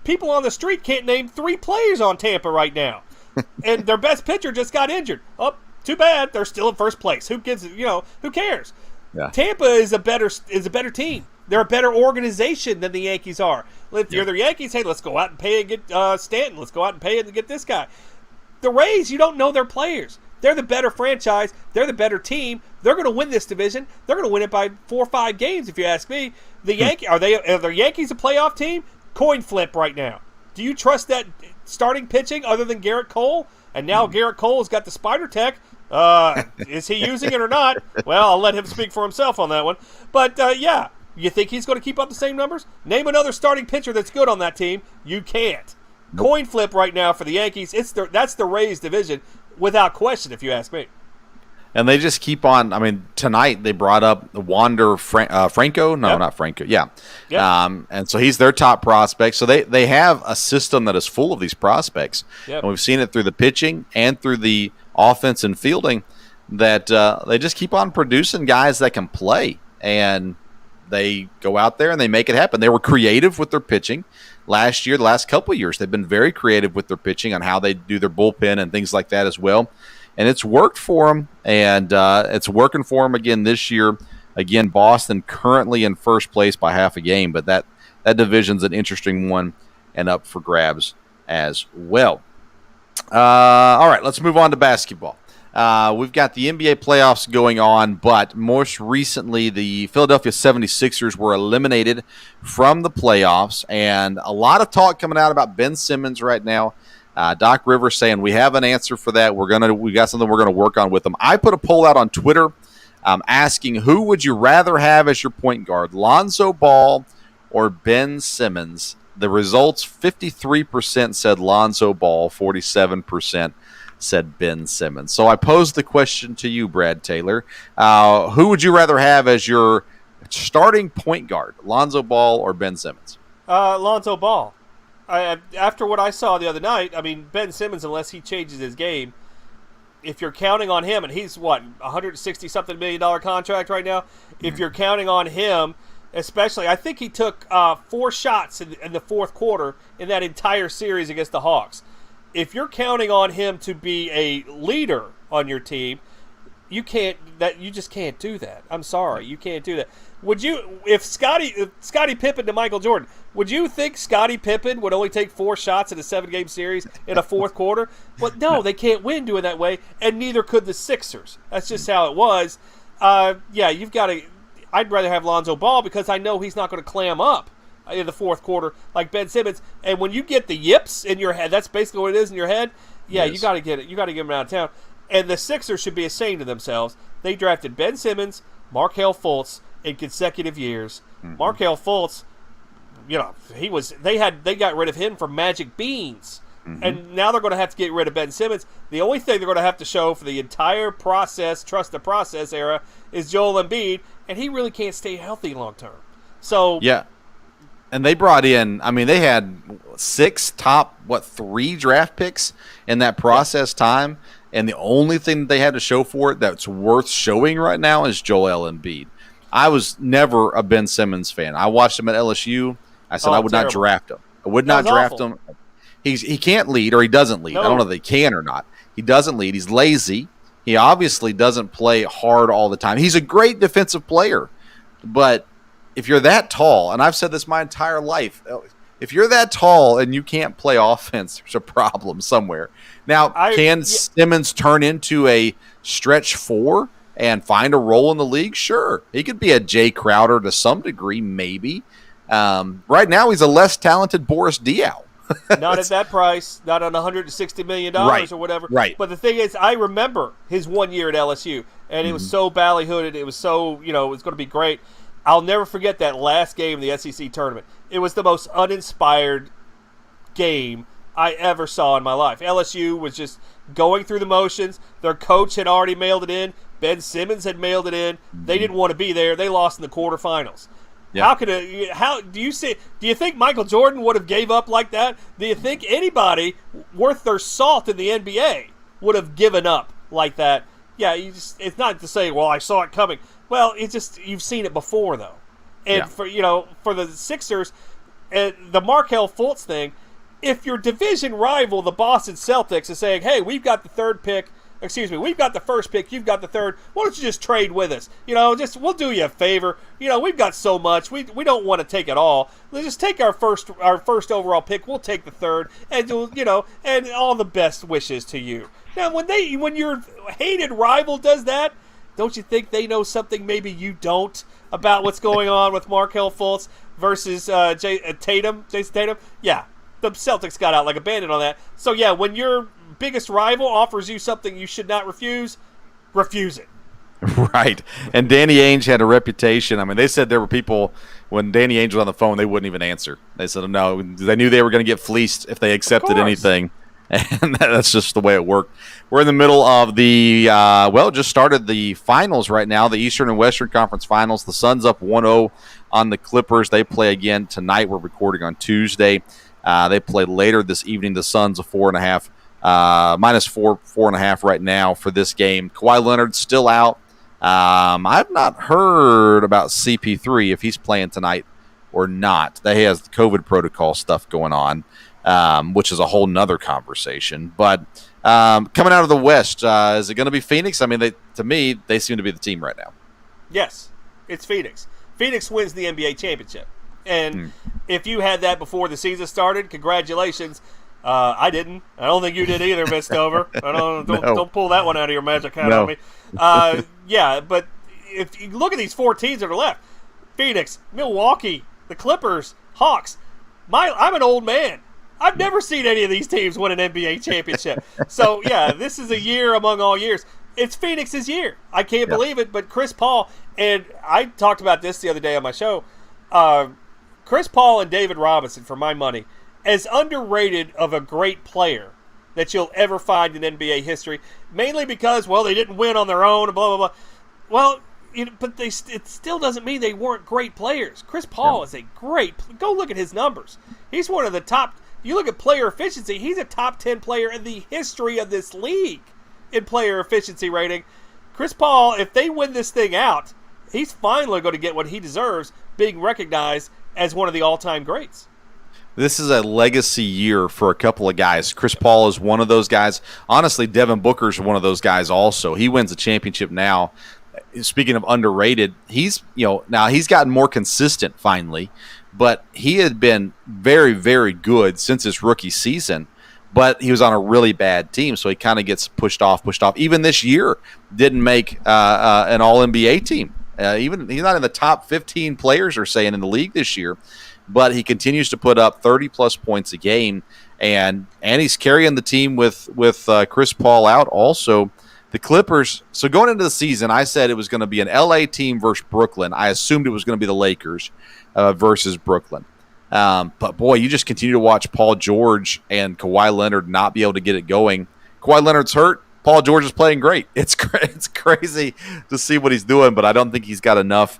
People on the street can't name 3 players on Tampa right now. And their best pitcher just got injured. Oh, too bad. They're still in first place. Who cares? Yeah. Tampa is a better team. They're a better organization than the Yankees are. If you're the Yankees, hey, let's go out and pay and get Stanton. Let's go out and pay and get this guy. The Rays, you don't know their players. They're the better franchise. They're the better team. They're going to win this division. They're going to win it by 4 or 5 games, if you ask me. The are the Yankees a playoff team? Coin flip right now. Do you trust that starting pitching other than Garrett Cole? And now Garrett Cole has got the spider tech. Is he using it or not? Well, I'll let him speak for himself on that one. But, You think he's going to keep up the same numbers? Name another starting pitcher that's good on that team. You can't. Nope. Coin flip right now for the Yankees. That's the Rays division without question, if you ask me. And they just keep on. I mean, tonight they brought up Wander Franco. No, not Franco. Yeah. Yep. And so he's their top prospect. So they have a system that is full of these prospects. Yep. And we've seen it through the pitching and through the offense and fielding that they just keep on producing guys that can play. And they go out there and they make it happen. They were creative with their pitching last year, the last couple of years. They've been very creative with their pitching on how they do their bullpen and things like that as well. And it's worked for them, and it's working for them again this year. Again, Boston currently in first place by half a game, but that division's an interesting one and up for grabs as well. All right, let's move on to basketball. We've got the NBA playoffs going on, but most recently the Philadelphia 76ers were eliminated from the playoffs, and a lot of talk coming out about Ben Simmons right now. Doc Rivers saying we have an answer for that. We got something we're gonna work on with them. I put a poll out on Twitter asking who would you rather have as your point guard, Lonzo Ball or Ben Simmons. The results: 53% said Lonzo Ball, 47% said Ben Simmons. So I posed the question to you, Brad Taylor. Who would you rather have as your starting point guard, Lonzo Ball or Ben Simmons? Lonzo Ball. After what I saw the other night, I mean, Ben Simmons, unless he changes his game, if you're counting on him, and he's, $160-something million contract right now, if you're counting on him, especially, I think he took 4 shots in the fourth quarter in that entire series against the Hawks. If you're counting on him to be a leader on your team, you just can't do that. I'm sorry, you can't do that. Would you, if Scottie Pippen to Michael Jordan, would you think Scottie Pippen would only take 4 shots in a 7-game series in a fourth quarter? Well, no, they can't win doing that way, and neither could the Sixers. That's just how it was. You've got to. I'd rather have Lonzo Ball because I know he's not going to clam up in the fourth quarter like Ben Simmons. And when you get the yips in your head, that's basically what it is in your head. Yeah, yes. You got to get it. You got to get him out of town. And the Sixers should be ashamed of themselves. They drafted Ben Simmons, Markelle Fultz in consecutive years. Mm-hmm. Markelle Fultz, they got rid of him for magic beans. Mm-hmm. And now they're going to have to get rid of Ben Simmons. The only thing they're going to have to show for the entire process, trust the process era, is Joel Embiid, and he really can't stay healthy long term. So yeah. And they brought in, they had 6 top, 3 draft picks in that process time. And the only thing that they had to show for it that's worth showing right now is Joel Embiid. I was never a Ben Simmons fan. I watched him at LSU. I said I would not draft him. I would not draft him. He can't lead, or he doesn't lead. No. I don't know if they can or not. He doesn't lead. He's lazy. He obviously doesn't play hard all the time. He's a great defensive player. But if you're that tall, and I've said this my entire life, if you're that tall and you can't play offense, there's a problem somewhere. Now, can Simmons turn into a stretch 4 and find a role in the league? Sure. He could be a Jay Crowder to some degree, maybe. Right now, he's a less talented Boris Diaw. Not at that price, not on $160 million or whatever. Right. But the thing is, I remember his 1 year at LSU, and it was so ballyhooed. It was so, it was going to be great. I'll never forget that last game of the SEC tournament. It was the most uninspired game I ever saw in my life. LSU was just going through the motions. Their coach had already mailed it in. Ben Simmons had mailed it in. They didn't want to be there. They lost in the quarterfinals. Yeah. Do you think Michael Jordan would have gave up like that? Do you think anybody worth their salt in the NBA would have given up like that? Yeah, it's not to say, well, I saw it coming. Well, it's just you've seen it before though. And for the Sixers, the Markelle Fultz thing, if your division rival, the Boston Celtics, is saying, "Hey, we've got the we've got the first pick, you've got the third. Why don't you just trade with us? We'll do you a favor. We've got so much. We don't want to take it all. Let's just take our first overall pick. We'll take the third, and and all the best wishes to you." Now, when your hated rival does that, don't you think they know something maybe you don't about what's going on with Markelle Fultz versus Jason Tatum? Yeah, the Celtics got out like a bandit on that. So yeah, when your biggest rival offers you something you should not refuse it. Right. And Danny Ainge had a reputation. I mean, they said there were people, when Danny Ainge was on the phone, they wouldn't even answer. They said, no, they knew they were going to get fleeced if they accepted anything. And that's just the way it worked. We're in the middle of the, just started the finals right now, the Eastern and Western Conference Finals. The Suns up 1-0 on the Clippers. They play again tonight. We're recording on Tuesday. They play later this evening. The Suns a -4.5 4.5 right now for this game. Kawhi Leonard still out. I've not heard about CP3 if he's playing tonight or not. He has the COVID protocol stuff going on, which is a whole nother conversation. But coming out of the West, is it going to be Phoenix? I mean, to me, they seem to be the team right now. Yes, it's Phoenix. Phoenix wins the NBA championship. And if you had that before the season started, congratulations. I didn't. I don't think you did either, Miss Stover. Don't pull that one out of your magic hat on me. But if you look at these four teams that are left, Phoenix, Milwaukee, the Clippers, Hawks, I'm an old man. I've never seen any of these teams win an NBA championship. So, this is a year among all years. It's Phoenix's year. I can't believe it, but Chris Paul, and I talked about this the other day on my show, Chris Paul and David Robinson, for my money, as underrated of a great player that you'll ever find in NBA history, mainly because, they didn't win on their own, blah, blah, blah. Well, but it still doesn't mean they weren't great players. Chris Paul is a great – go look at his numbers. He's one of the top – you look at player efficiency, he's a top 10 player in the history of this league in player efficiency rating. Chris Paul, if they win this thing out, he's finally going to get what he deserves, being recognized as one of the all-time greats. This is a legacy year for a couple of guys. Chris Paul is one of those guys. Honestly, Devin Booker's one of those guys also. He wins a championship now. Speaking of underrated, he's gotten more consistent finally, but he had been very, very good since his rookie season. But he was on a really bad team, so he kind of gets pushed off. Even this year, didn't make an All-NBA team. Even he's not in the top 15 players, are saying, in the league this year. But he continues to put up 30-plus points a game, and he's carrying the team with Chris Paul out. Also, the Clippers. So going into the season, I said it was going to be an L.A. team versus Brooklyn. I assumed it was going to be the Lakers versus Brooklyn. But, boy, you just continue to watch Paul George and Kawhi Leonard not be able to get it going. Kawhi Leonard's hurt. Paul George is playing great. It's crazy to see what he's doing, but I don't think he's got enough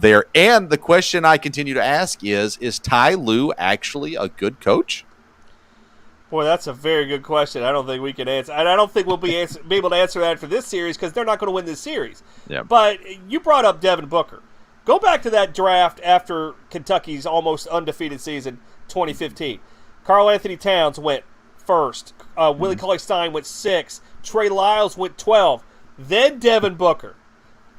there. And the question I continue to ask is Ty Lue actually a good coach? Boy, that's a very good question. I don't think we can answer. And I don't think we'll be able to answer that for this series because they're not going to win this series. Yeah. But you brought up Devin Booker. Go back to that draft after Kentucky's almost undefeated season, 2015. Karl Anthony Towns went first. Willie Cauley-Stein went 6. Trey Lyles went 12. Then Devin Booker.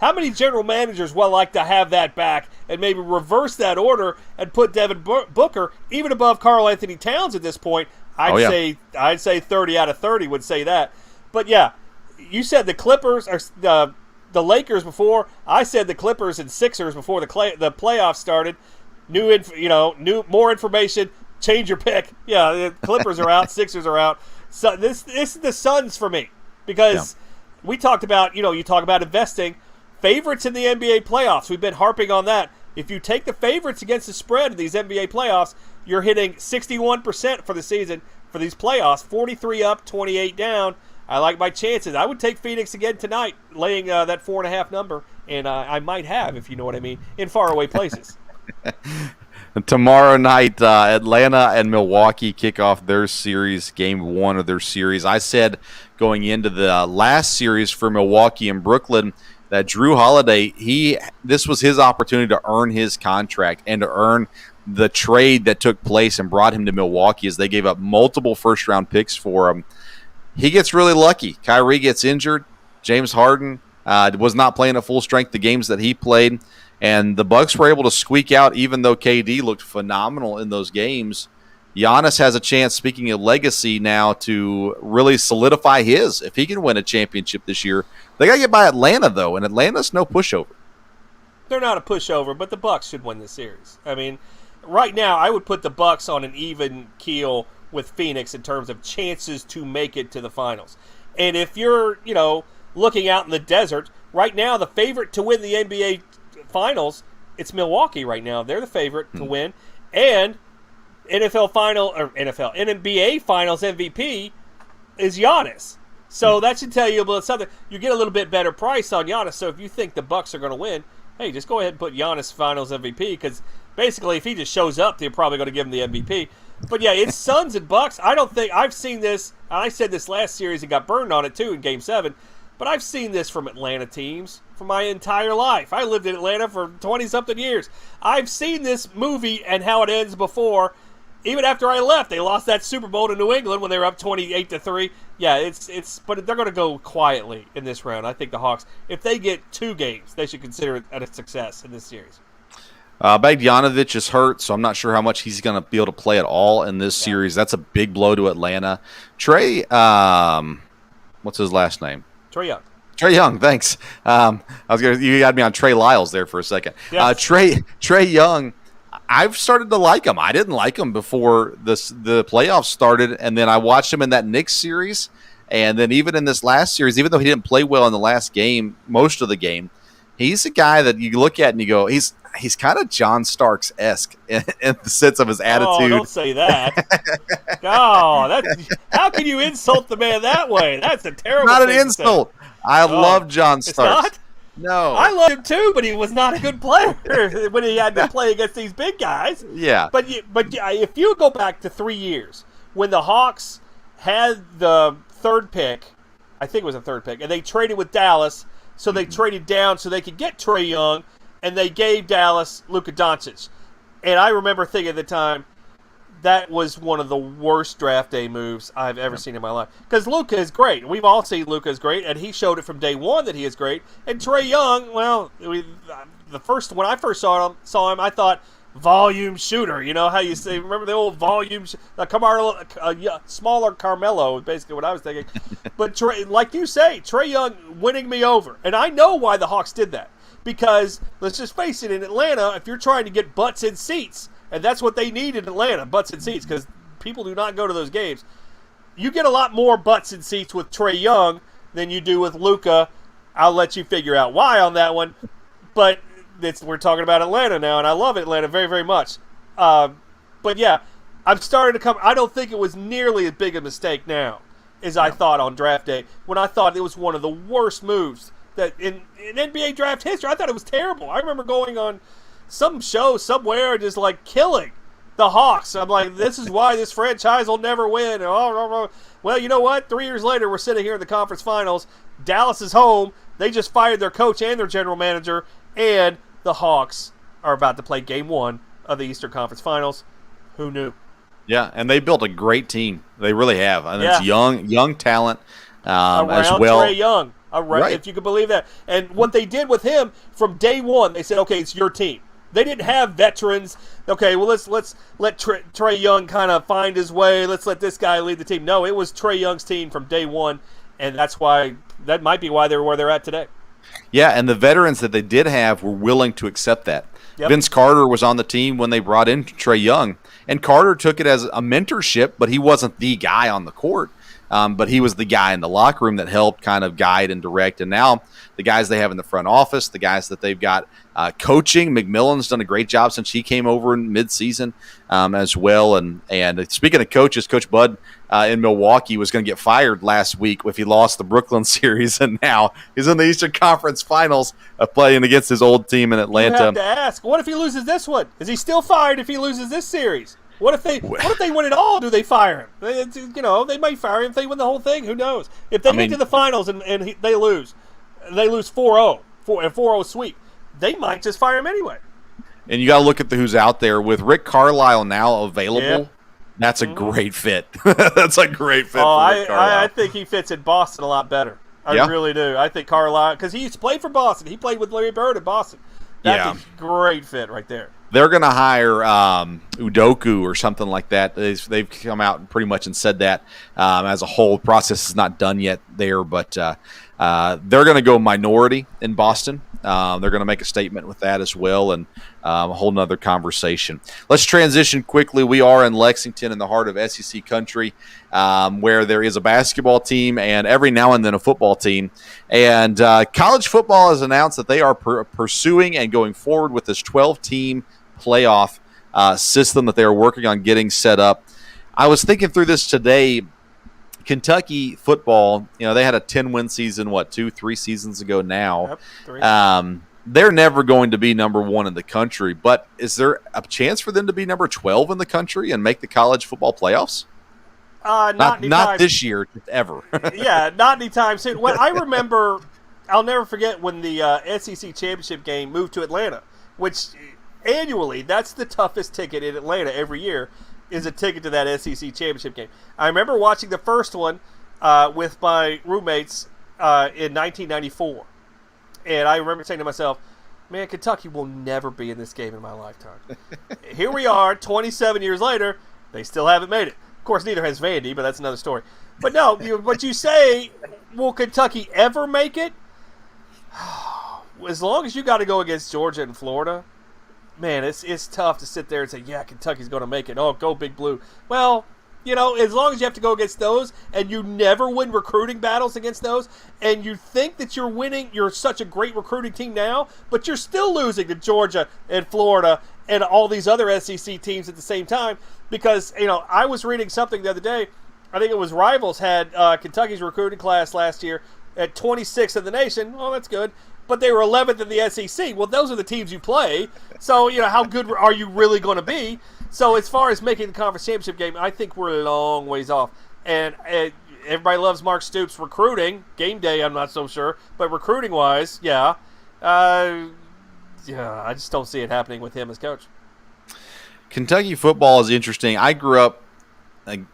How many general managers would like to have that back and maybe reverse that order and put Devin Booker even above Karl Anthony Towns at this point? I'd say 30 out of 30 would say that. But yeah, you said the Clippers or the Lakers before. I said the Clippers and Sixers before the playoffs started. More information. Change your pick. Yeah, the Clippers are out. Sixers are out. So this is the Suns for me because we talked about you talk about investing. Favorites in the NBA playoffs. We've been harping on that. If you take the favorites against the spread in these NBA playoffs, you're hitting 61% for the season for these playoffs. 43 up, 28 down. I like my chances. I would take Phoenix again tonight, laying that 4.5 number, and I might have, if you know what I mean, in faraway places. Tomorrow night, Atlanta and Milwaukee kick off their series, game 1 of their series. I said going into the last series for Milwaukee and Brooklyn that Drew Holiday, this was his opportunity to earn his contract and to earn the trade that took place and brought him to Milwaukee as they gave up multiple first-round picks for him. He gets really lucky. Kyrie gets injured. James Harden was not playing at full strength the games that he played. And the Bucks were able to squeak out even though KD looked phenomenal in those games. Giannis has a chance, speaking of legacy now, to really solidify his. If he can win a championship this year, they got to get by Atlanta, though, and Atlanta's no pushover. They're not a pushover, but the Bucks should win this series. I mean, right now, I would put the Bucks on an even keel with Phoenix in terms of chances to make it to the finals. And if you're, looking out in the desert, right now, the favorite to win the NBA Finals, it's Milwaukee right now. They're the favorite to win. And NBA Finals MVP is Giannis. So that should tell you about something. You get a little bit better price on Giannis. So if you think the Bucks are going to win, hey, just go ahead and put Giannis Finals MVP, because basically if he just shows up, they're probably going to give him the MVP. But yeah, it's Suns and Bucks. I don't think I've seen this, and I said this last series and got burned on it too in Game 7, but I've seen this from Atlanta teams for my entire life. I lived in Atlanta for 20-something years. I've seen this movie and how it ends before. Even after I left, they lost that Super Bowl to New England when they were up 28-3. Yeah, but they're going to go quietly in this round. I think the Hawks, if they get 2 games, they should consider it a success in this series. Bogdanovic is hurt, so I'm not sure how much he's going to be able to play at all in this series. That's a big blow to Atlanta. Trey, what's his last name? Trae Young. Trae Young, thanks. You got me on Trey Lyles there for a second. Yes. Trae Young, I've started to like him. I didn't like him before the playoffs started, and then I watched him in that Knicks series, and then even in this last series, even though he didn't play well in the last game, most of the game, he's a guy that you look at and you go, he's kind of John Starks-esque in the sense of his attitude. Oh, don't say that. Oh, how can you insult the man that way? That's a terrible Not an thing to insult. say. I love John It's Starks. not? No. I love him too, but he was not a good player when he had to play against these big guys. Yeah. But if you go back to 3 years, when the Hawks had the 3rd pick, I think it was a 3rd pick, and they traded with Dallas, so they traded down so they could get Trae Young, and they gave Dallas Luka Doncic. And I remember thinking at the time, that was one of the worst draft day moves I've ever seen in my life. Because Luka is great. We've all seen Luka is great, and he showed it from day one that he is great. And Trae Young, well, when I first saw him, I thought volume shooter. You know how you say? Remember the old volume? Smaller Carmelo, is basically what I was thinking. But like you say, Trae Young winning me over, and I know why the Hawks did that. Because let's just face it, in Atlanta, if you're trying to get butts in seats. And that's what they need in Atlanta, butts and seats, because people do not go to those games. You get a lot more butts and seats with Trae Young than you do with Luka. I'll let you figure out why on that one. But we're talking about Atlanta now, and I love Atlanta very, very much. But yeah, I'm starting to come. I don't think it was nearly as big a mistake now as I thought on draft day, when I thought it was one of the worst moves that in NBA draft history. I thought it was terrible. I remember going on some show somewhere just like killing the Hawks. I'm like, this is why this franchise will never win. Well, you know what? 3 years later, we're sitting here in the conference finals. Dallas is home. They just fired their coach and their general manager, and the Hawks are about to play Game 1 of the Eastern Conference Finals. Who knew? Yeah, and they built a great team. They really have. And it's young talent as well. Trae Young. Right. If you could believe that. And what they did with him from day one, they said, okay, it's your team. They didn't have veterans. Okay, well, let's let Trae Young kind of find his way. Let's let this guy lead the team. No, it was Trae Young's team from day one, and that might be why they're where they're at today. Yeah, and the veterans that they did have were willing to accept that. Yep. Vince Carter was on the team when they brought in Trae Young, and Carter took it as a mentorship, but he wasn't the guy on the court. But he was the guy in the locker room that helped kind of guide and direct. And now the guys they have in the front office, the guys that they've got coaching, McMillan's done a great job since he came over in midseason as well. And speaking of coaches, Coach Bud in Milwaukee was going to get fired last week if he lost the Brooklyn series, and now he's in the Eastern Conference Finals playing against his old team in Atlanta. You have to ask, what if he loses this one? Is he still fired if he loses this series? What if they win it all? Do they fire him? They might fire him if they win the whole thing. Who knows? If they get to the finals and they lose 4-0, 4-0 sweep, they might just fire him anyway. And you got to look at who's out there. With Rick Carlisle now available, yeah. That's a great fit. That's a great fit for Rick Carlisle. I think he fits in Boston a lot better. I really do. I think Carlisle, because he used to play for Boston. He played with Larry Bird in Boston. That's a great fit right there. They're going to hire Udoka or something like that. They've come out pretty much and said that as a whole process is not done yet. there, but they're going to go minority in Boston. They're going to make a statement with that as well, and a whole nother conversation. Let's transition quickly. We are in Lexington in the heart of SEC country, where there is a basketball team and every now and then a football team. And college football has announced that they are pursuing and going forward with this 12-team playoff system that they are working on getting set up. I was thinking through this today. Kentucky football, they had a 10-win season, 2-3 seasons ago now. Yep, 3. They're never going to be number 1 in the country, but is there a chance for them to be number 12 in the country and make the college football playoffs? Not this year, ever. Yeah, not anytime soon. Well, I remember, I'll never forget when the SEC championship game moved to Atlanta, which annually, that's the toughest ticket in Atlanta every year, is a ticket to that SEC championship game. I remember watching the first one with my roommates in 1994. And I remember saying to myself, man, Kentucky will never be in this game in my lifetime. Here we are, 27 years later, they still haven't made it. Of course, neither has Vandy, but that's another story. But no, but you say, will Kentucky ever make it? As long as you got to go against Georgia and Florida, man, it's tough to sit there and say, yeah, Kentucky's going to make it. Oh, go Big Blue. Well, as long as you have to go against those and you never win recruiting battles against those and you think that you're winning, you're such a great recruiting team now, but you're still losing to Georgia and Florida and all these other SEC teams at the same time because, I was reading something the other day. I think it was Rivals had Kentucky's recruiting class last year at 26th in the nation. Well, that's good. But they were 11th in the SEC. Well, those are the teams you play. So, how good are you really going to be? So, as far as making the conference championship game, I think we're a long ways off. And everybody loves Mark Stoops recruiting. Game day, I'm not so sure. But recruiting-wise, yeah. I just don't see it happening with him as coach. Kentucky football is interesting. I grew up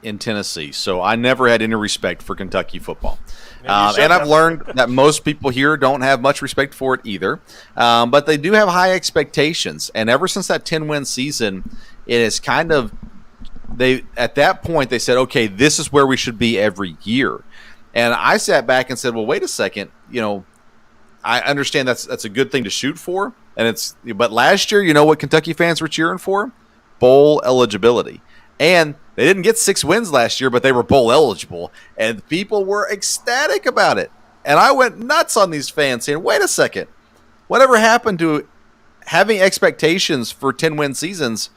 in Tennessee, so I never had any respect for Kentucky football. And I've learned that most people here don't have much respect for it either. But they do have high expectations. And ever since that 10-win season, it is kind of at that point they said, okay, this is where we should be every year. And I sat back and said, well, wait a second. I understand that's a good thing to shoot for. But last year, what Kentucky fans were cheering for? Bowl eligibility. And they didn't get 6 wins last year, but they were bowl eligible. And people were ecstatic about it. And I went nuts on these fans saying, wait a second. Whatever happened to having expectations for 10-win seasons,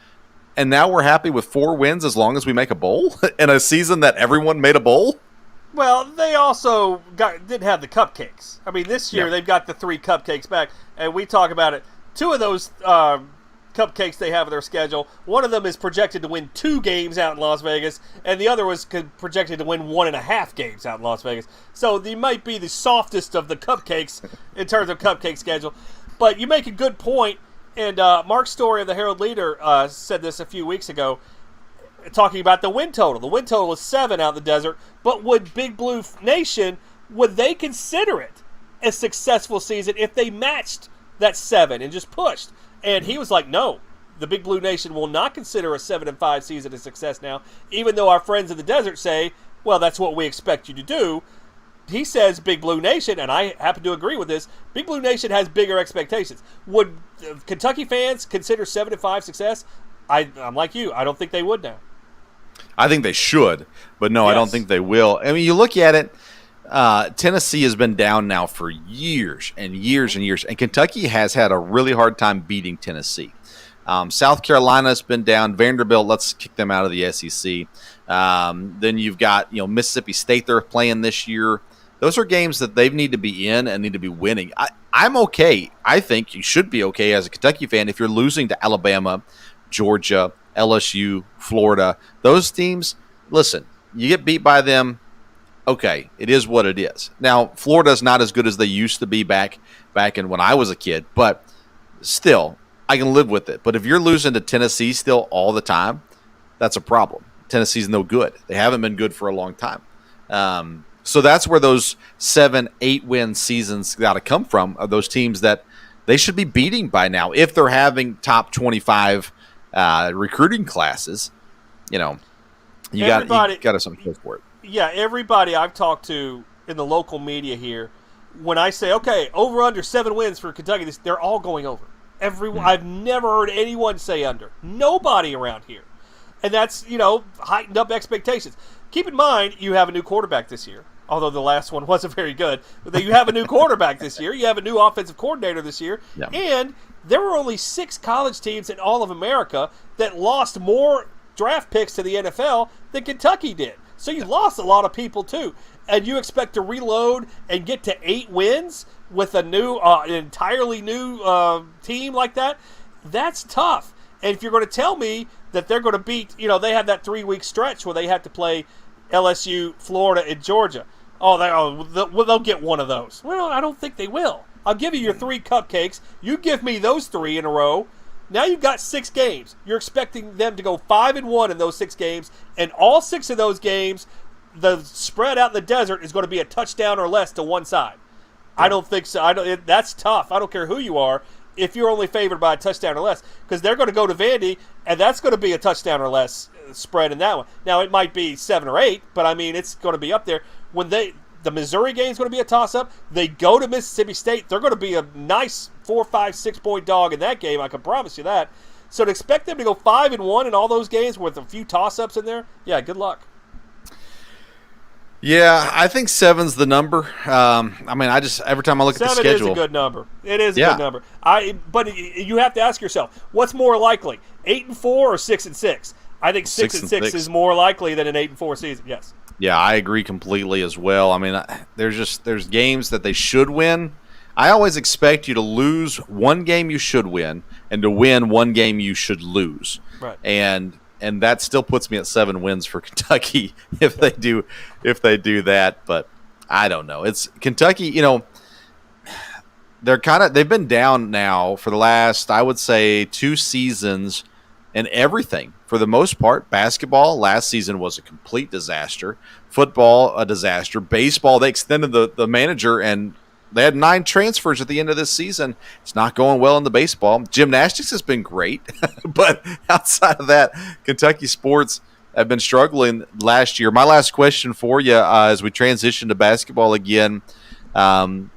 and now we're happy with 4 wins as long as we make a bowl in a season that everyone made a bowl? Well, they also didn't have the cupcakes. I mean, this year they've got the 3 cupcakes back. And we talk about it. 2 of those cupcakes they have in their schedule. One of them is projected to win 2 games out in Las Vegas, and the other was projected to win 1.5 games out in Las Vegas. So they might be the softest of the cupcakes in terms of cupcake schedule. But you make a good point, and Mark Story of the Herald Leader said this a few weeks ago, talking about the win total. The win total was 7 out in the desert, but would Big Blue Nation, would they consider it a successful season if they matched that 7 and just pushed? And he was like, no, the Big Blue Nation will not consider a 7-5 season a success now, even though our friends in the desert say, well, that's what we expect you to do. He says Big Blue Nation, and I happen to agree with this, Big Blue Nation has bigger expectations. Would Kentucky fans consider 7-5 success? I'm like you. I don't think they would now. I think they should, but no, yes. I don't think they will. I mean, you look at it, Tennessee has been down now for years and years and years, and Kentucky has had a really hard time beating Tennessee. South Carolina's been down. Vanderbilt, let's kick them out of the SEC. Then you've got Mississippi State they're playing this year. Those are games that they need to be in and need to be winning. I'm okay. I think you should be okay as a Kentucky fan if you're losing to Alabama, Georgia, LSU, Florida. Those teams, listen, you get beat by them, okay, it is what it is. Now, Florida's not as good as they used to be back in when I was a kid, but still, I can live with it. But if you're losing to Tennessee still all the time, that's a problem. Tennessee's no good. They haven't been good for a long time. So that's where those 7-8 win seasons got to come from, are those teams that they should be beating by now. If they're having top 25 recruiting classes, you got to something for it. Yeah, everybody I've talked to in the local media here, when I say, okay, over under 7 wins for Kentucky, they're all going over. Everyone, I've never heard anyone say under. Nobody around here. And that's, heightened up expectations. Keep in mind, you have a new quarterback this year, although the last one wasn't very good. But you have a new quarterback this year. You have a new offensive coordinator this year. Yeah. And there were only 6 college teams in all of America that lost more draft picks to the NFL than Kentucky did. So you lost a lot of people, too. And you expect to reload and get to 8 wins with a new, an entirely new team like that? That's tough. And if you're going to tell me that they're going to beat, they have that 3-week stretch where they have to play LSU, Florida, and Georgia. They'll get one of those. Well, I don't think they will. I'll give you your 3 cupcakes. You give me those 3 in a row. Now you've got 6 games. You're expecting them to go 5-1 in those 6 games, and all 6 of those games, the spread out in the desert is going to be a touchdown or less to one side. I don't think so. That's tough. I don't care who you are if you're only favored by a touchdown or less, because they're going to go to Vandy, and that's going to be a touchdown or less spread in that one. Now, it might be 7 or 8, but, it's going to be up there. When the Missouri game is going to be a toss-up, they go to Mississippi State, they're going to be a nice 4, 5, 6-point dog in that game, I can promise you that. So to expect them to go 5-1 in all those games with a few toss-ups in there, yeah, good luck. Yeah, I think 7's the number. Every time I look at the schedule, 7 is a good number. It is a good number. But you have to ask yourself, what's more likely, 8-4 or 6-6? I think 6-6 is more likely than an 8-4 season. Yes. Yeah, I agree completely as well. There's games that they should win. I always expect you to lose one game you should win and to win one game you should lose. Right. And that still puts me at 7 wins for Kentucky if they do that. But I don't know. It's Kentucky, they've been down now for the last, I would say, 2 seasons and everything. For the most part, basketball last season was a complete disaster. Football, a disaster. Baseball, they extended the manager and they had 9 transfers at the end of this season. It's not going well in the baseball. Gymnastics has been great, but outside of that, Kentucky sports have been struggling last year. My last question for you as we transition to basketball again, I've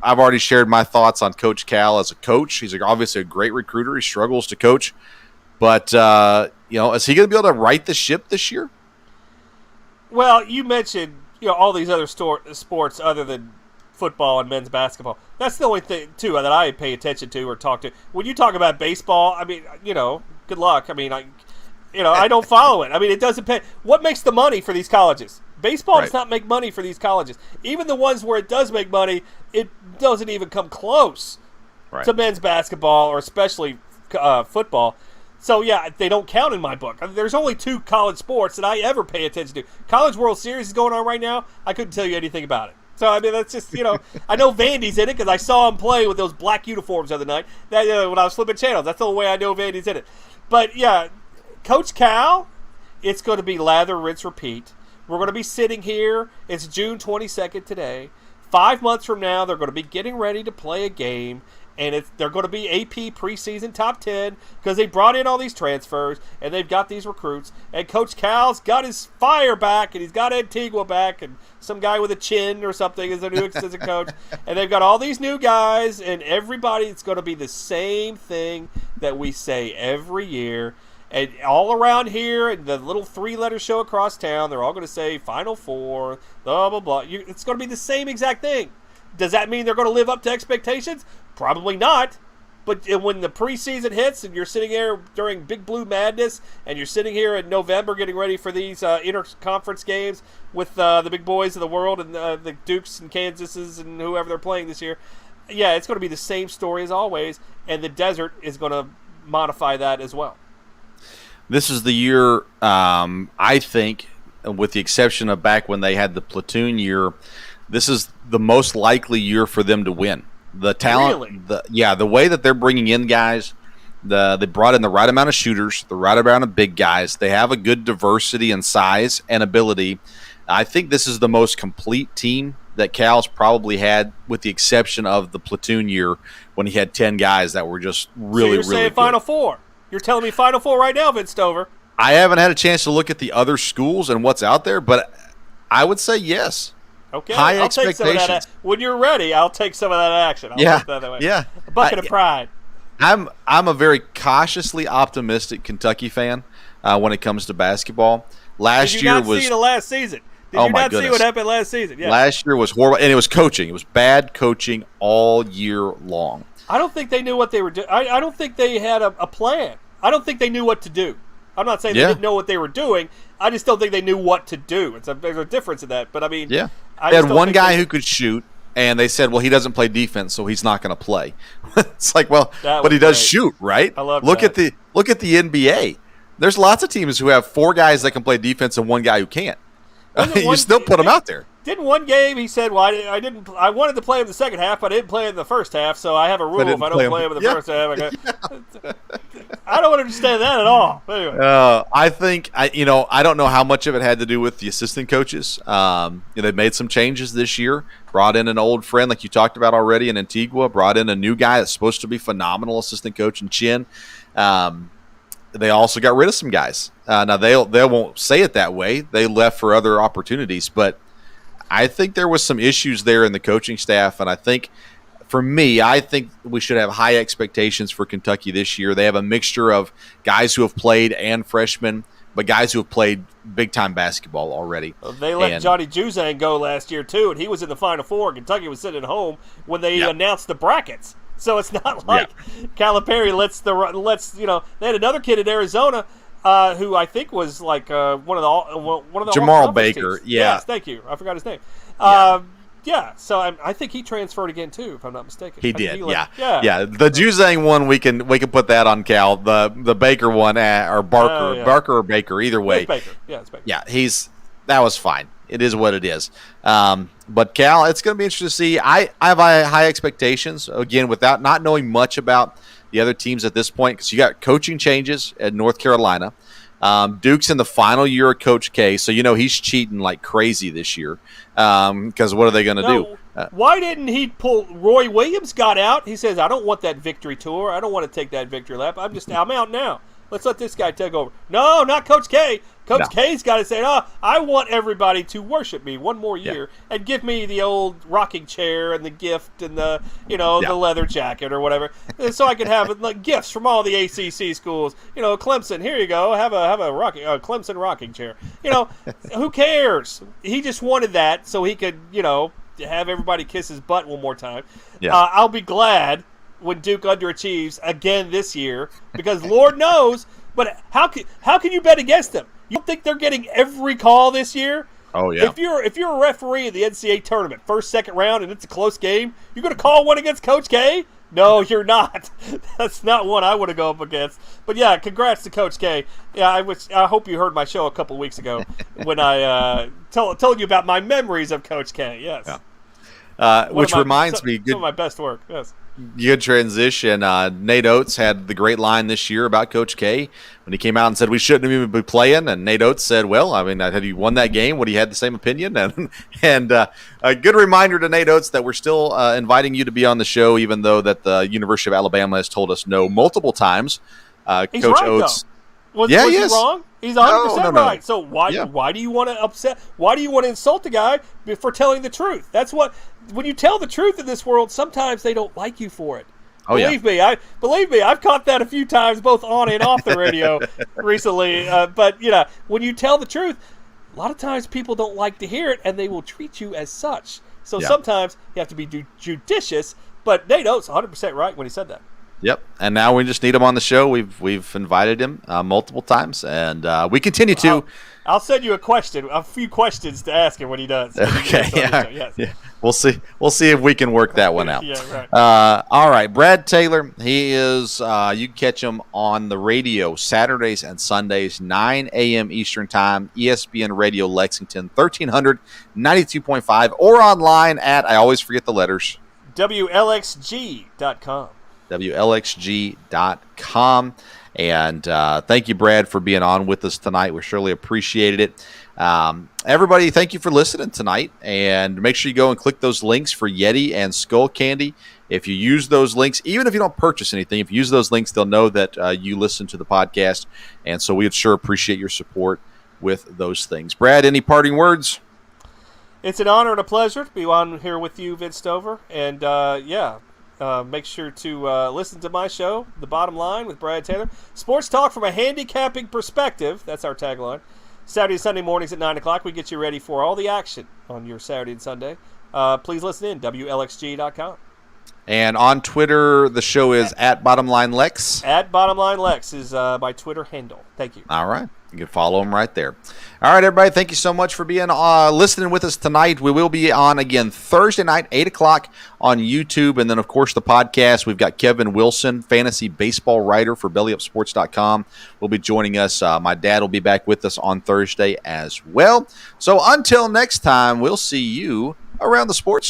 already shared my thoughts on Coach Cal as a coach. He's obviously a great recruiter. He struggles to coach. But, is he going to be able to right the ship this year? Well, you mentioned, all these other sports other than football and men's basketball. That's the only thing, too, that I pay attention to or talk to. When you talk about baseball, good luck. I don't follow it. It doesn't pay. What makes the money for these colleges? Baseball does not make money for these colleges. Even the ones where it does make money, it doesn't even come close to men's basketball or especially football. So, yeah, they don't count in my book. There's only 2 college sports that I ever pay attention to. College World Series is going on right now. I couldn't tell you anything about it. So, that's just, I know Vandy's in it because I saw him play with those black uniforms the other night when I was flipping channels. That's the only way I know Vandy's in it. But, yeah, Coach Cal, it's going to be lather, rinse, repeat. We're going to be sitting here. It's June 22nd today. 5 months from now, they're going to be getting ready to play a game. And they're going to be AP preseason top 10 because they brought in all these transfers and they've got these recruits. And Coach Cal's got his fire back and he's got Antigua back and some guy with a chin or something is their new assistant coach. And they've got all these new guys and everybody. It's going to be the same thing that we say every year. And all around here, and the little 3-letter show across town, they're all going to say Final Four, blah, blah, blah. It's going to be the same exact thing. Does that mean they're going to live up to expectations? Probably not. But when the preseason hits and you're sitting here during Big Blue Madness and you're sitting here in November getting ready for these interconference games with the big boys of the world and the Dukes and Kansases and whoever they're playing this year, yeah, it's going to be the same story as always, and the desert is going to modify that as well. This is the year, I think, with the exception of back when they had the platoon year, this is the most likely year for them to win. The talent, really? The way that they're bringing in guys, they brought in the right amount of shooters, the right amount of big guys. They have a good diversity in size and ability. I think this is the most complete team that Cal's probably had, with the exception of the platoon year when he had 10 guys that were just really, so you're really saying good. Final Four. You're telling me Final Four right now, Vince Stover. I haven't had a chance to look at the other schools and what's out there, but I would say yes. Okay, high I'll take some of that. expectations. When you're ready, I'll take some of that action. I'll Yeah, put it that way. yeah. A bucket of pride. I'm a very cautiously optimistic Kentucky fan when it comes to basketball. Last Did year you not was see the last season? Did Oh you my not see goodness. what happened last season? Yeah. Last year was horrible, and it was coaching. It was bad coaching all year long. I don't think they knew what they were doing. I don't think they had a plan. I don't think they knew what to do. I'm not saying they didn't know what they were doing. I just don't think they knew what to do. There's a difference in that. But I mean, Yeah, I they just had don't one think guy who could shoot, and they said, "Well, he doesn't play defense, so he's not going to play." It's like, well, That but he was does great. shoot, right? I love look that. at the NBA. There's lots of teams who have 4 guys that can play defense and 1 guy who can't. You still put them out there. Didn't one game he said, "Well, I didn't. I wanted to play him the second half, but I didn't play him the first half. So I have a rule: if I don't play him in the first half, I don't understand that at all." Anyway, I think I don't know how much of it had to do with the assistant coaches. They made some changes this year. Brought in an old friend, like you talked about already, in Antigua. Brought in a new guy that's supposed to be phenomenal assistant coach in Chin. They also got rid of some guys. Now they won't say it that way. They left for other opportunities, but I think there was some issues there in the coaching staff, and I think. For me, I think we should have high expectations for Kentucky this year. They have a mixture of guys who have played and freshmen, but guys who have played big-time basketball already. they let Johnny Juzang go last year, too, and he was in the Final Four. Kentucky was sitting at home when they announced the brackets. So it's not like Calipari lets they had another kid in Arizona who I think was like one of the Jamal all-conference Baker, teams. yeah. Yes, thank you. I forgot his name. So I think he transferred again too, if I'm not mistaken. He I think did, yeah. The Juzang one, we can put that on Cal. The Baker one, or Barker, Barker or Baker, either way. It's Baker. Yeah, it's Baker. Yeah, that was fine. It is what it is. But Cal, it's going to be interesting to see. I have high expectations, again, without not knowing much about the other teams at this point, because you got coaching changes at North Carolina. Duke's in the final year of Coach K, so he's cheating like crazy this year. Because what are they going to do? Why didn't he pull? Roy Williams got out. He says, "I don't want that victory tour. I don't want to take that victory lap. I'm out now. Let's let this guy take over." No, not Coach K. Coach K's got to say, I want everybody to worship me one more year and give me the old rocking chair and the gift and the the leather jacket or whatever, and so I can have like gifts from all the ACC schools. Clemson, here you go, have a Clemson rocking chair. Who cares? He just wanted that so he could have everybody kiss his butt one more time. I'll be glad when Duke underachieves again this year, because Lord knows. But how can you bet against them? You don't think they're getting every call this year? Oh yeah. If you're a referee in the NCAA tournament, first, second round, and it's a close game, you're going to call one against Coach K? No, you're not. That's not one I want to go up against. But yeah, congrats to Coach K. Yeah, I hope you heard my show a couple weeks ago when I told you about my memories of Coach K. Yes. Yeah. Which reminds me, some of my best work. Yes. Good transition. Nate Oates had the great line this year about Coach K when he came out and said we shouldn't even be playing. And Nate Oates said, "Well, I mean, had you won that game, would he had the same opinion?" And a good reminder to Nate Oates that we're still inviting you to be on the show, even though that the University of Alabama has told us no multiple times. He's Coach right, Oates. Was he he is wrong? He's 100% No. right. So why do you want to upset? Why do you want to insult the guy for telling the truth? That's what when you tell the truth in this world, sometimes they don't like you for it. Oh, believe me, I've caught that a few times, both on and off the radio recently. But when you tell the truth, a lot of times people don't like to hear it, and they will treat you as such. So sometimes you have to be judicious. But Nate Oates, 100% right when he said that. Yep, and now we just need him on the show. We've invited him multiple times, and we continue to. I'll send you a few questions to ask him when he does. Okay, yeah. We'll see if we can work that one out. Yeah, right. All right, Brad Taylor. He is. You can catch him on the radio Saturdays and Sundays, 9 a.m. Eastern Time, ESPN Radio Lexington, 1300, 92.5, or online at, I always forget the letters, WLXG.com. WLXG.com. And thank you, Brad, for being on with us tonight. We surely appreciated it. Everybody, thank you for listening tonight. And make sure you go and click those links for Yeti and Skull Candy. If you use those links, even if you don't purchase anything, if you use those links, they'll know that you listen to the podcast. And so we'd sure appreciate your support with those things. Brad, any parting words? It's an honor and a pleasure to be on here with you, Vince Stover. And, make sure to listen to my show, The Bottom Line with Brad Taylor. Sports talk from a handicapping perspective. That's our tagline. Saturday and Sunday mornings at 9 o'clock. We get you ready for all the action on your Saturday and Sunday. Please listen in, WLXG.com. And on Twitter, the show is at Bottomline Lex. At Bottomline Lex is my Twitter handle. Thank you. All right. You can follow him right there. All right, everybody. Thank you so much for being listening with us tonight. We will be on again Thursday night, 8 o'clock on YouTube. And then, of course, the podcast. We've got Kevin Wilson, fantasy baseball writer for BellyUpSports.com. Will be joining us. My dad will be back with us on Thursday as well. So until next time, we'll see you around the sports